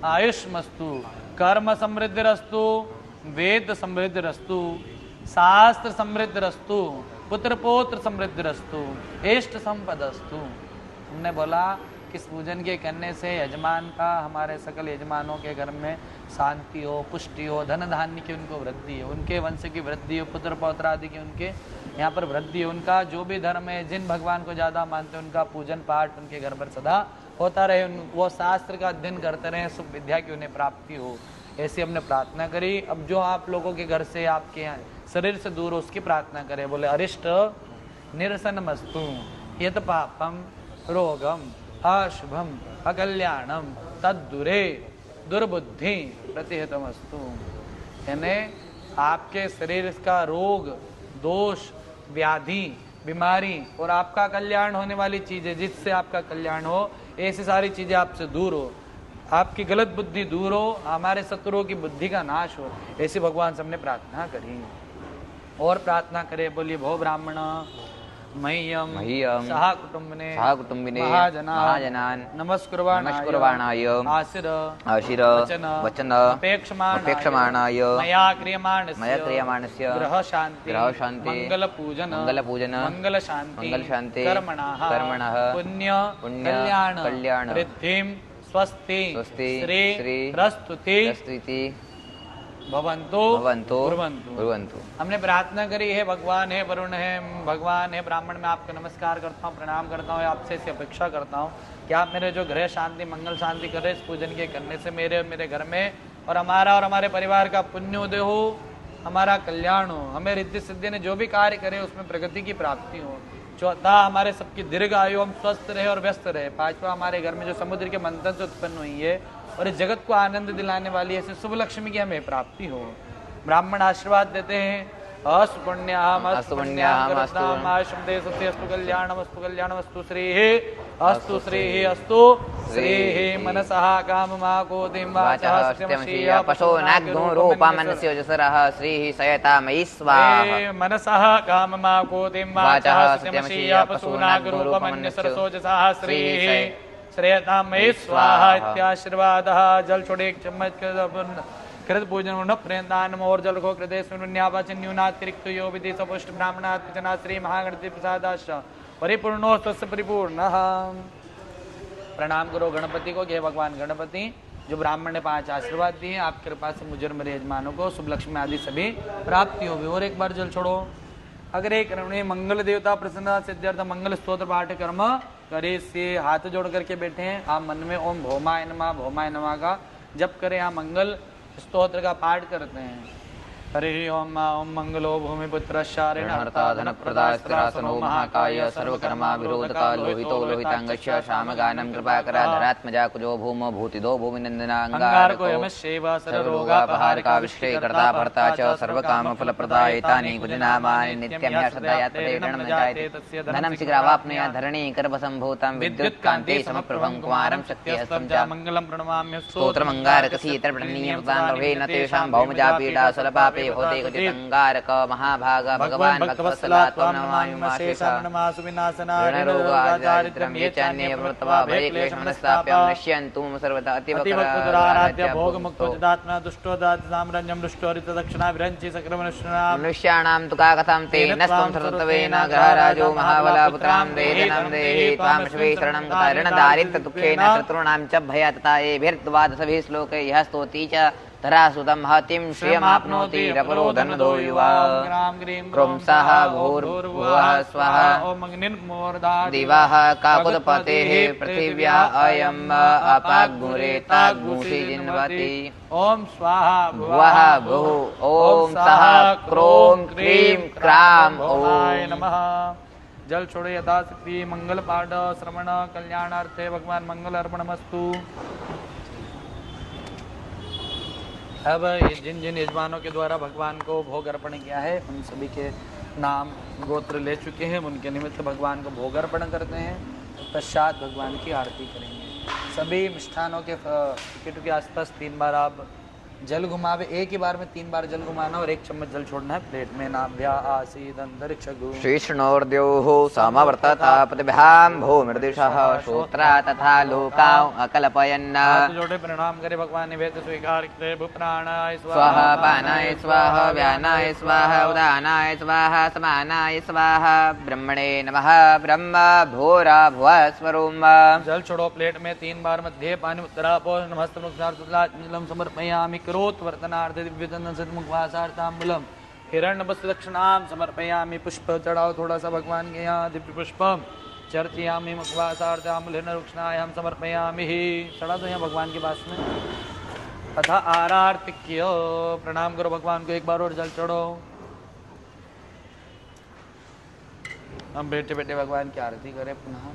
आयुष्मस्तु कर्म समृद्धिरस्तु वेद समृद्धिरस्तु शास्त्र समृद्धिरस्तु पुत्र पौत्र समृद्धिरस्तु इष्ट संपदस्तु। हमने बोला कि इस पूजन के करने से यजमान का, हमारे सकल यजमानों के घर में शांति हो, पुष्टि हो, धन धान्य की उनको वृद्धि हो, उनके वंश की वृद्धि हो, पुत्र पौत्र आदि की उनके यहाँ पर वृद्धि हो, उनका जो भी धर्म है, जिन भगवान को ज़्यादा मानते हैं उनका पूजन पाठ उनके घर पर सदा होता रहे, वो शास्त्र का अध्ययन करते रहे, सुख विद्या की उन्हें प्राप्ति हो, ऐसी हमने प्रार्थना करी। अब जो आप लोगों के घर से, आपके यहाँ शरीर से दूर हो, उसकी प्रार्थना करें। बोले अरिष्ट निरसनमस्तु यत पापम रोगम अशुभम अकल्याणम तद्दुरे दुर्बुद्धि प्रतिहितमस्तु। यानी आपके शरीर का रोग, दोष, व्याधि, बीमारी और आपका कल्याण होने वाली चीजें, जिससे आपका कल्याण हो, ऐसी सारी चीजें आपसे दूर हो, आपकी गलत बुद्धि दूर हो, हमारे शत्रुओं की बुद्धि का नाश हो, ऐसी भगवान से हमने प्रार्थना करी। और प्रार्थना करे। बोलिए भो ब्राह्मण मह्यम सह कुटुंबिने महाजनान नमस्कुर्वाणाय आशिर वचन अपेक्षमाणाय मया क्रियमाणस्य ग्रह शांति मंगल पूजन मंगल शांति कर्मणः पुण्य कल्याण वृद्धिं स्वस्ति श्री प्रस्तुति भवन्तु ब्रुवन्तु। हमने प्रार्थना करी है। भगवान है, वरुण है, भगवान है, ब्राह्मण में आपका नमस्कार करता हूँ, प्रणाम करता हूँ, आपसे इसे अपेक्षा करता हूँ कि आप मेरे जो गृह शांति मंगल शांति कर रहे इस पूजन के करने से मेरे घर में और हमारे परिवार का पुण्य उदय हो, हमारा कल्याण हो, हमें रिद्धि सिद्धि ने जो भी कार्य करे उसमें प्रगति की प्राप्ति हो। चौथा, हमारे सबकी दीर्घ आयु, हम स्वस्थ रहे और व्यस्त रहे। पांचवा, हमारे घर में जो समुद्र के मंथन से उत्पन्न हुई है और इस जगत को आनंद दिलाने वाली ऐसी शुभ लक्ष्मी की हमें प्राप्ति हो। ब्राह्मण आशीर्वाद देते हैं। अस्तु पुण्यामस्तु कल्याणमस्तु श्रीः अस्तु मनसः काममाकोतिं वाचः सत्यमशीया पशो नाग्नो रूपमनस्य जसरः श्रीः सयतामयि स्वाहा। मनसः काममाकोतिं वाचः सत्यमशीया पशो नाग्नो रूपमन्यसरसोजसः श्रीः श्रेयतामयि स्वाहा इत्याशीर्वादः। जल छोड़े एक चम्मच कृत पूजन न प्रेदान और जल को कृदय सुन्यावाचन न्यूनातिरिक्त यो विधि सपुष्ट ब्राह्मणात्मजना श्री महागणपति प्रसादाश्च परिपूर्णो तस्य परिपूर्णः। प्रणाम करो गणपति को कि भगवान गणपति जो ब्राह्मण ने 5 आशीर्वाद दिए, आपकी कृपा से मुझे और मेरे यजमानों को शुभ लक्ष्मी आदि सभी प्राप्ति होगी। और एक बार जल छोड़ो। अगर एक मंगल देवता प्रसन्न सिद्ध्यर्थ मंगल स्तोत्र पाठ कर्म करे से हाथ जोड़ करके बैठे हैं। आप मन में ओम भौमाय नमः का जप करें। आप मंगल स्तोत्र का पाठ करते हैं। हरि ओम ओम मंगलो भूमिपुत्रश्चारिणहर्ता धनप्रदास्त्रासनो महाकाय सर्वकर्माविरोधका लोहितो लोहितांगस्य श्यामगानं कृपाकरा धरात्मजा कुजो भूमो भूतिदो भूमिनन्दना अंगारको यमश्चैव सर्वरोगापहारका विश्वेकर्ता भर्ता च सर्वकामफलप्रदायितानि कुजनामानि नित्यं ह्यश्रद्धयात्रेण जायते तस्य धनं शीघ्रवाप्नुयात् धरणी गर्भसम्भूतं विद्युत्कान्ते समप्रभं कुमारं शक्तिहस्तं च मंगलं प्रणमाम्य स्तोत्रमङ्गारकसीतर्पणनीयं भवेन तेषां भौमजापीडा सुलभापे होते गतितंगारक महाभाग भगवान भक्तवत्सलात्वं नमामि माशेषामणमासु विनाशना ऋणरोगादारिद्र्यं ये चान्ये प्रवर्तवा भये क्लेशमनस्ताप्यं नश्यन्तु सर्वदा अतीवराराध्य भोगमुक्तो चिदात्मा दुष्टो दाति साम्राज्यं दुष्टो हरितदक्षिणा विरञ्चि सकलमनुष्याणां तु का कथं ते नस्त्वं सर्वतवेन ग्रहराजो महाबला पुत्रां देहिनं देहि त्वां शिवे शरणं गता ऋणदारिद्र्यदुःखेन शत्रूणां च भयातता एभिर्द्वादशभिः श्लोकैः यः स्तोति च धरासुतं हतिं श्रियमाप्नोति रपरो धनदो युवा क्रंसः भूर्भुवः स्वः दिवः काकुदपतेः पृथिव्या अयम् अपाग्मुरेताग्मुषि जिन्वति ओम स्वाहा भुवः भुः ओम सः क्रों क्रीं क्रां ओम नमः। जल छोड़े यथाशक्ति मंगल पाठ श्रवण कल्याणार्थे भगवान मंगल अर्पणमस्तु। अब जिन जिन यजमानों के द्वारा भगवान को भोग अर्पण किया है उन सभी के नाम गोत्र ले चुके हैं, उनके निमित्त भगवान को भोग अर्पण करते हैं। पश्चात भगवान की आरती करेंगे। सभी मिष्ठानों के टिकट के आसपास 3 बार आप जल घुमावे, एक ही बार में 3 बार जल घुमाना और 1 चम्मच जल छोड़ना है प्लेट में। नाभ्या आसीद अंतरिक्षगु श्रीष्णोर्द्योः समवर्तता पतिभ्यां भूमिर्दिशः श्रोत्रा तथा लोकां अकल्पयन्। हाथ जोड़े प्रणाम करे भगवान निवेद स्वीकार करे। भूप्राणाय स्वाहा पानाय स्वाहा व्यानाय स्वाहा उदानाय स्वाहा समानाय स्वाहा ब्रह्मणे नमः। ब्रह्म भूरा भुवः स्वरूम। जल छोड़ो प्लेट में 3 बार मध्ये पानी उत्तरापो नमस्तमुखसार्थ समर्पयामि। करोत् वर्तनार्थ दिव्यचंदन सन्मुखवासार्थाम्बूलम हिरण्यवस्त्र दक्षिणाम समर्पयामि। पुष्प चढ़ाओ थोड़ा सा भगवान के यहाँ, दिव्य पुष्पम चर्चयामि मुखवासार्थाम्बूलेन रुक्षणायाम समर्पयामि। चढ़ा दो यहाँ भगवान के पास में। तथा आरार्तिक्य प्रणाम करो भगवान को, 1 बार और जल चढ़ो। हम बैठे बैठे भगवान की आरती करें पुनः।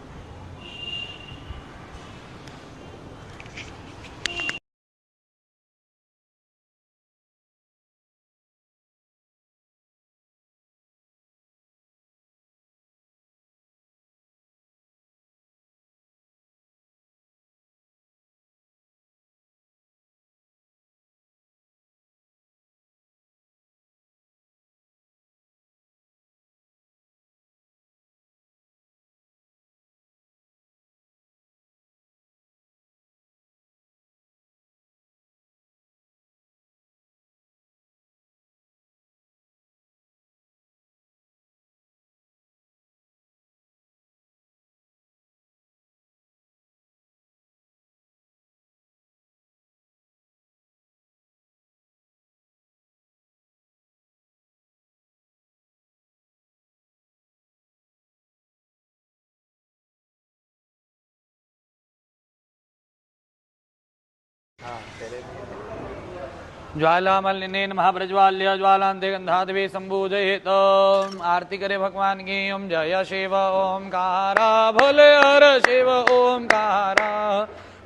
ज्वालामलिनेन महाप्रज्वाल्य ज्वालांते गंधादवे संबूजयेत। आरती करे भगवान की। ओम जय शिव ओमकारा भोले हर शिव ओमकारा।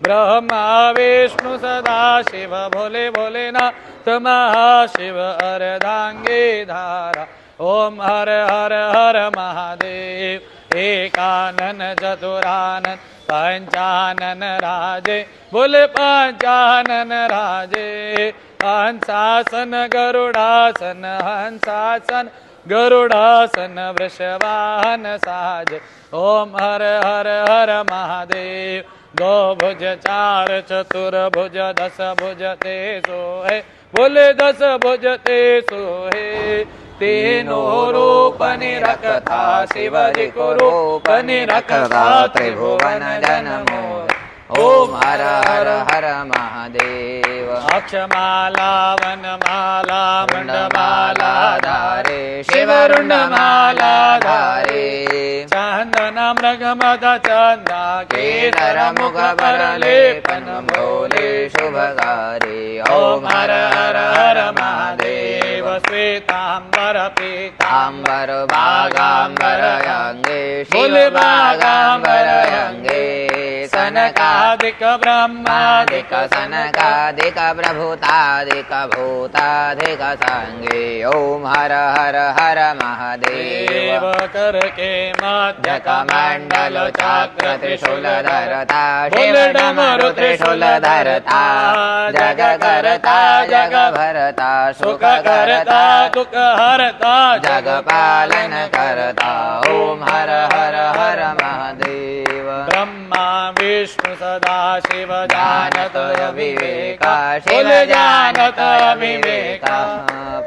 ब्रह्मा विष्णु सदा शिव भोले भोलेनाथ महाशिव अर्धांगे धारा। ओम हर हर हर महादेव एकानन चतुरानन पंचानन राजे बोले पंचानन राजे। हंसासन गरुड़ासन हंसासन गरुड़ासन वृषवाहन साज। ओम हर हर हर महादेव। 2 भुज 4 चतुर्भुज 10 भुज ते सोहे बोले 10 भुज ते सोहे। तीनों रूप निरखता शिवजी को रूप निरखता त्रिभुवन जन मोह। ओम हर हर हर महादेव। अक्षमाला वनमाला मुंडमाला धारे शिवरुंडमाला धारे। चंदन मृगमद चंदा केसर मुख पर लेपन भोले शुभकारे। ओम हर हर हर महादेव। श्वेतांबर पीतांबर बागांबर अंगे शिव बागांबर अंगे। सनकादिक ब्रह्मादिक सनकादिक प्रभुतादिक भूतादिक संगे। ओम हर हर हर महादेव। कर के मध्य कमंडल चक्र त्रिशूल धरता शिव डमरु त्रिशूल धरता। जग करता जग भरता सुख करता दुख हरता जग पालन करता। ओम हर हर हर महादेव। ब्रह्मा विष्णु सदा शिव जानत विवेका शिव जानत विवेका।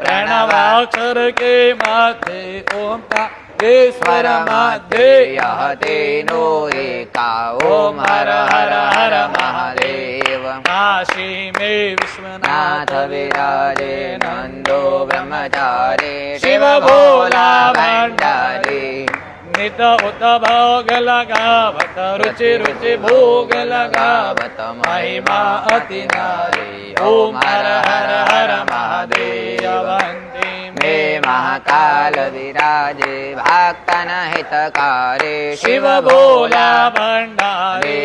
प्रणवाक्षर के माथे ओम का ईश्वर माध्ये यह तेनो एका। ओम हर हर हर महादेव। काशी में विश्वनाथ विराजे नंदो ब्रह्मचारी शिव भोला भंडारी। नित उत भोग लगावत रुचि रुचि भोग लगावत महिमा अति नारी। ओम हर हर हर महादेव। अवंती में महाकाल विराजे भक्तन हितकारे शिव भोला भंडारे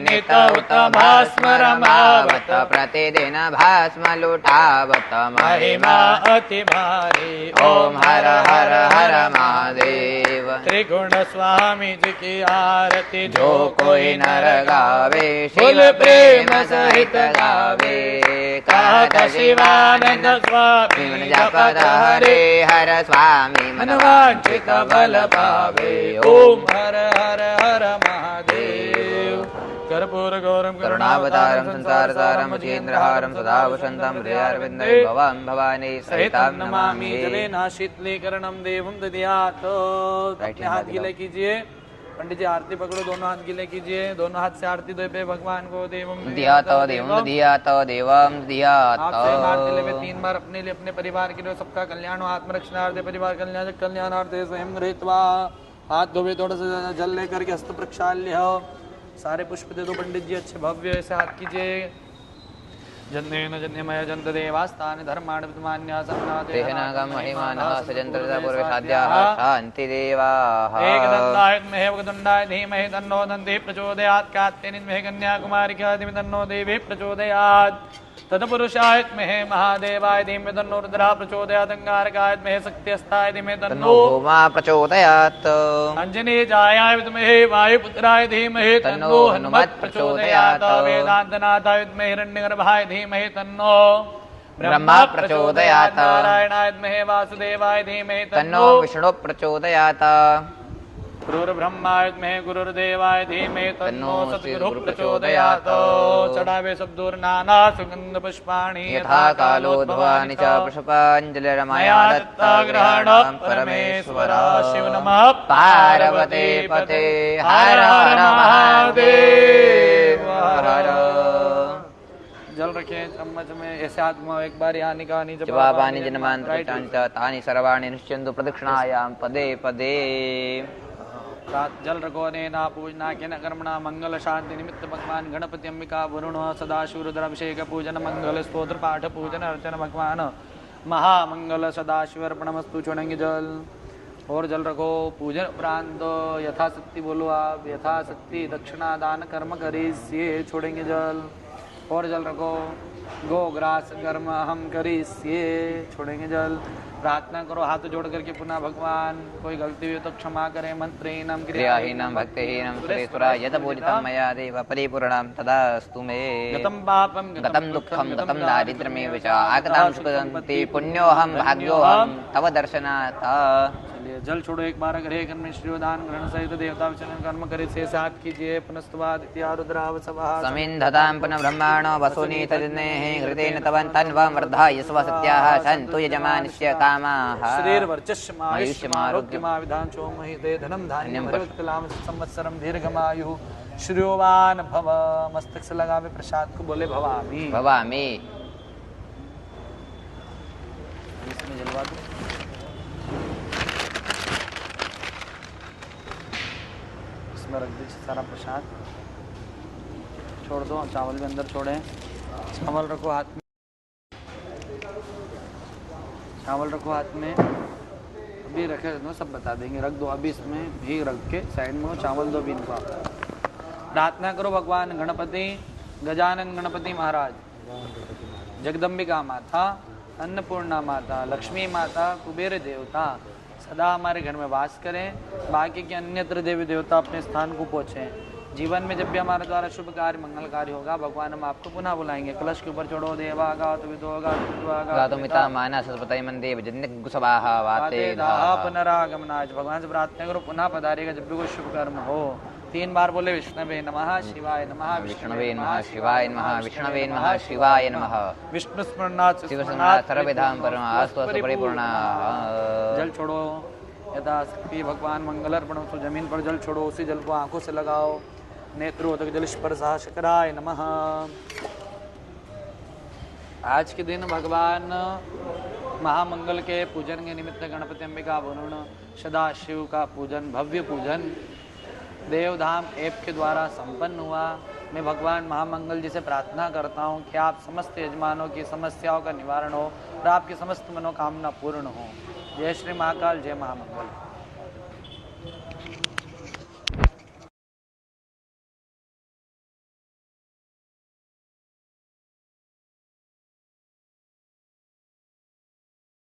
नित उत्तम भस्म रमावत प्रतिदिन भस्म लुटावत महिमा अति भारी ओम हर हर हर महादेव त्रिगुण स्वामी जी की आरती जो कोई नर गावे शिव प्रेम सहित गावे कहत शिवानंद स्वामी जपत हरे हर स्वामी मन वांछित बल पावे ओम हर हर हर महादेव कर्पूर गौरम करुणावतारम संसार सारम चेन्द्रहारम सदा वसंतम हृदयारविंदे भवां भवानी सहितां नमामि जलेना शीतलीकरणम देवम दद्यात्। अपने हाथ गीले कीजिए। पंडित जी आरती पकड़ो, दोनों हाथ गीले कीजिए। दोनों हाथ से आरती दो पे भगवान को देवम दियात देवम दियात देवम दियात। आप स्वयं आरती ले 3 बार अपने लिए, अपने परिवार के लिए, सबका कल्याण हो, आत्मरक्षणार्थ परिवार कल्याणार्थ स्वयं गृहीत्वा हाथ धोवे, थोड़ा सा जल लेकर के हस्त प्रक्षाल्य हो। सारे पुष्प दे दो पंडित जी, अच्छे भव्य ऐसे हाथ कीजिए। जन्नेन जन्यमय जन्त देवास्तानि धर्माणि विद्यमान्यासन्नाते तेहनागम महिमानः सजन्तरिता पूर्वसाद्याः शान्ति देवाः। एकदन्ताय विद्महे वक्रतुण्डाय धीमहि तन्नो दन्तिः प्रचोदयात्। कात्यायनि विद्महे कन्याकुमारी धीमहि तन्नो देवी प्रचोदयात्। तत्पुरुषाय विद्महे महादेवाय धीमहि तन्नो रुद्रः प्रचोदयात्। अंगारकाय विद्महे शक्तिहस्ताय धीमहि तन्नो भूमा प्रचोदयात्। अंजनीजायाय विद्महे वायुपुत्राय धीमहि तन्नो हनुमत् प्रचोदयात्। वेदान्तनाथाय विद्महे हिरण्यगर्भाय धीमहि तन्नो ब्रह्मा प्रचोदयात्। नारायणाय विद्महे वासुदेवाय धीमहि तन्नो विष्णु प्रचोदयात्। गुरुर्ब्रह्मा विद्महे गुरुर्देवाय धीमहि तन्नो सद्गुरुः प्रचोदयात्। चढ़ावे सब दूर नाना सुगंध पुष्पाणि यथा कालोद्भवानि च पुष्पाञ्जलिर्मया दत्ता ग्रहणं परमेश्वर। शिव नमः पार्वती पते हर हर महादेव हर। जल रखे चम्मच में ऐसे हाथ में एक बार यहाँ निकानी जवाबानि जन्मान्तराणि च तानि सर्वाणि निश्चन्तु प्रदक्षिणायां पदे पदे। जल रखो नेना पूजना केन कर्मणा मंगल शांति निमित्त भगवान गणपति अंबिका वरुण सदाशिव रुद्राभिषेक पूजन मंगल स्तोत्र पाठ पूजन अर्चन भगवान महामंगल सदाशिव अर्पणमस्तु। छोड़ेंगे जल और जल रखो। पूजन उपरांत यथाशक्ति बोलो आप, यथाशक्ति दक्षिणा दान कर्म करिष्ये। छोड़ेंगे जल और जल रखो। गो ग्रास कर्म हम करिष्ये। छोड़ेंगे जल। प्रार्थना करो हाथ जोड़ करके पुनः भगवान, कोई गलती हुई तो क्षमा करें। मंत्रहीनम क्रियाहीनम भक्तिहीनम सुरेश्वरा यद पूजितं मया देव परिपूर्णं तदास्तु मे। गतं पापं गतं दुःखं गतं दारिद्र्यमेव च आगतं सुखदन्ति पुण्योऽहं भाग्योऽहं तव दर्शनात्। चलिए जल छोड़ो एक बार। ग्रह कर्म श्रीदान ग्रहण सहित देवता विचरण कर्म करे से साथ कीजिए। पुनस्तवादित्या रुद्रावसवः समिन्धतां पुनः ब्रह्माणो वसूनि तजनेः हृदेन तवन्तन्वं वर्धाय स्वसत्याः सन्तु यजमानस्य कामाः। श्रीर्वर्चस्मायुष्यमारोग्यमा विधान चोमहि ते धनं धान्यं भरवत्कलाम संवत्सरं दीर्घमायुः श्रेयोवान भव। मस्तक से लगावे प्रसाद को बोले भवामी भवामी। इसमें जलवा दो। इसमें रख दीजिए सारा प्रसाद। छोड़ दो, चावल भी अंदर छोड़ें। चावल रखो हाथ में, चावल रखो हाथ में। अभी रखे तो सब बता देंगे। रख दो अभी इसमें भी रख के साइड में चावल दो भी इनको। प्रार्थना करो भगवान गणपति गजानन गणपति महाराज, जगदम्बिका माता, अन्नपूर्णा माता, लक्ष्मी माता, कुबेर देवता सदा हमारे घर में वास करें। बाकी के अन्यत्र देवी देवता अपने स्थान को पहुँचे। जीवन में जब भी हमारे द्वारा शुभ कार्य मंगल कार्य होगा भगवान हम आपको पुनः बुलाएंगे। कलश के ऊपर छोड़ो देवा गातु विदो गातुमिता माना सरस्वती मंदे भजन्य गुसवाहा वाते दाहा पुनरागमनाज। भगवान से प्रार्थना करो पुनः पधारेगा जब भी कोई शुभ कर्म हो। 3 बार बोले विष्णवे नमः शिवाय नमः, विष्णवे नमः शिवाय नमः, विष्णवे नमः शिवाय नमः। विष्णु स्मरणात् शिव स्मरणात् सर्वविधां परमास्तु परिपूर्णा। जल छोड़ो यथाशक्ति भगवान मंगल अर्पण। तो जमीन पर जल छोड़ो, उसी जल को आंखों से लगाओ। नेत्रोदक जल स्पर्शा शकराय नमः। आज के दिन भगवान महामंगल के पूजन के निमित्त गणपति अंबिका वरुण सदाशिव का पूजन, भव्य पूजन देवधाम ऐप के द्वारा संपन्न हुआ। मैं भगवान महामंगल जी से प्रार्थना करता हूँ कि आप समस्त यजमानों की समस्याओं का निवारण हो और आपकी समस्त मनोकामना पूर्ण हो। जय श्री महाकाल, जय महामंगल।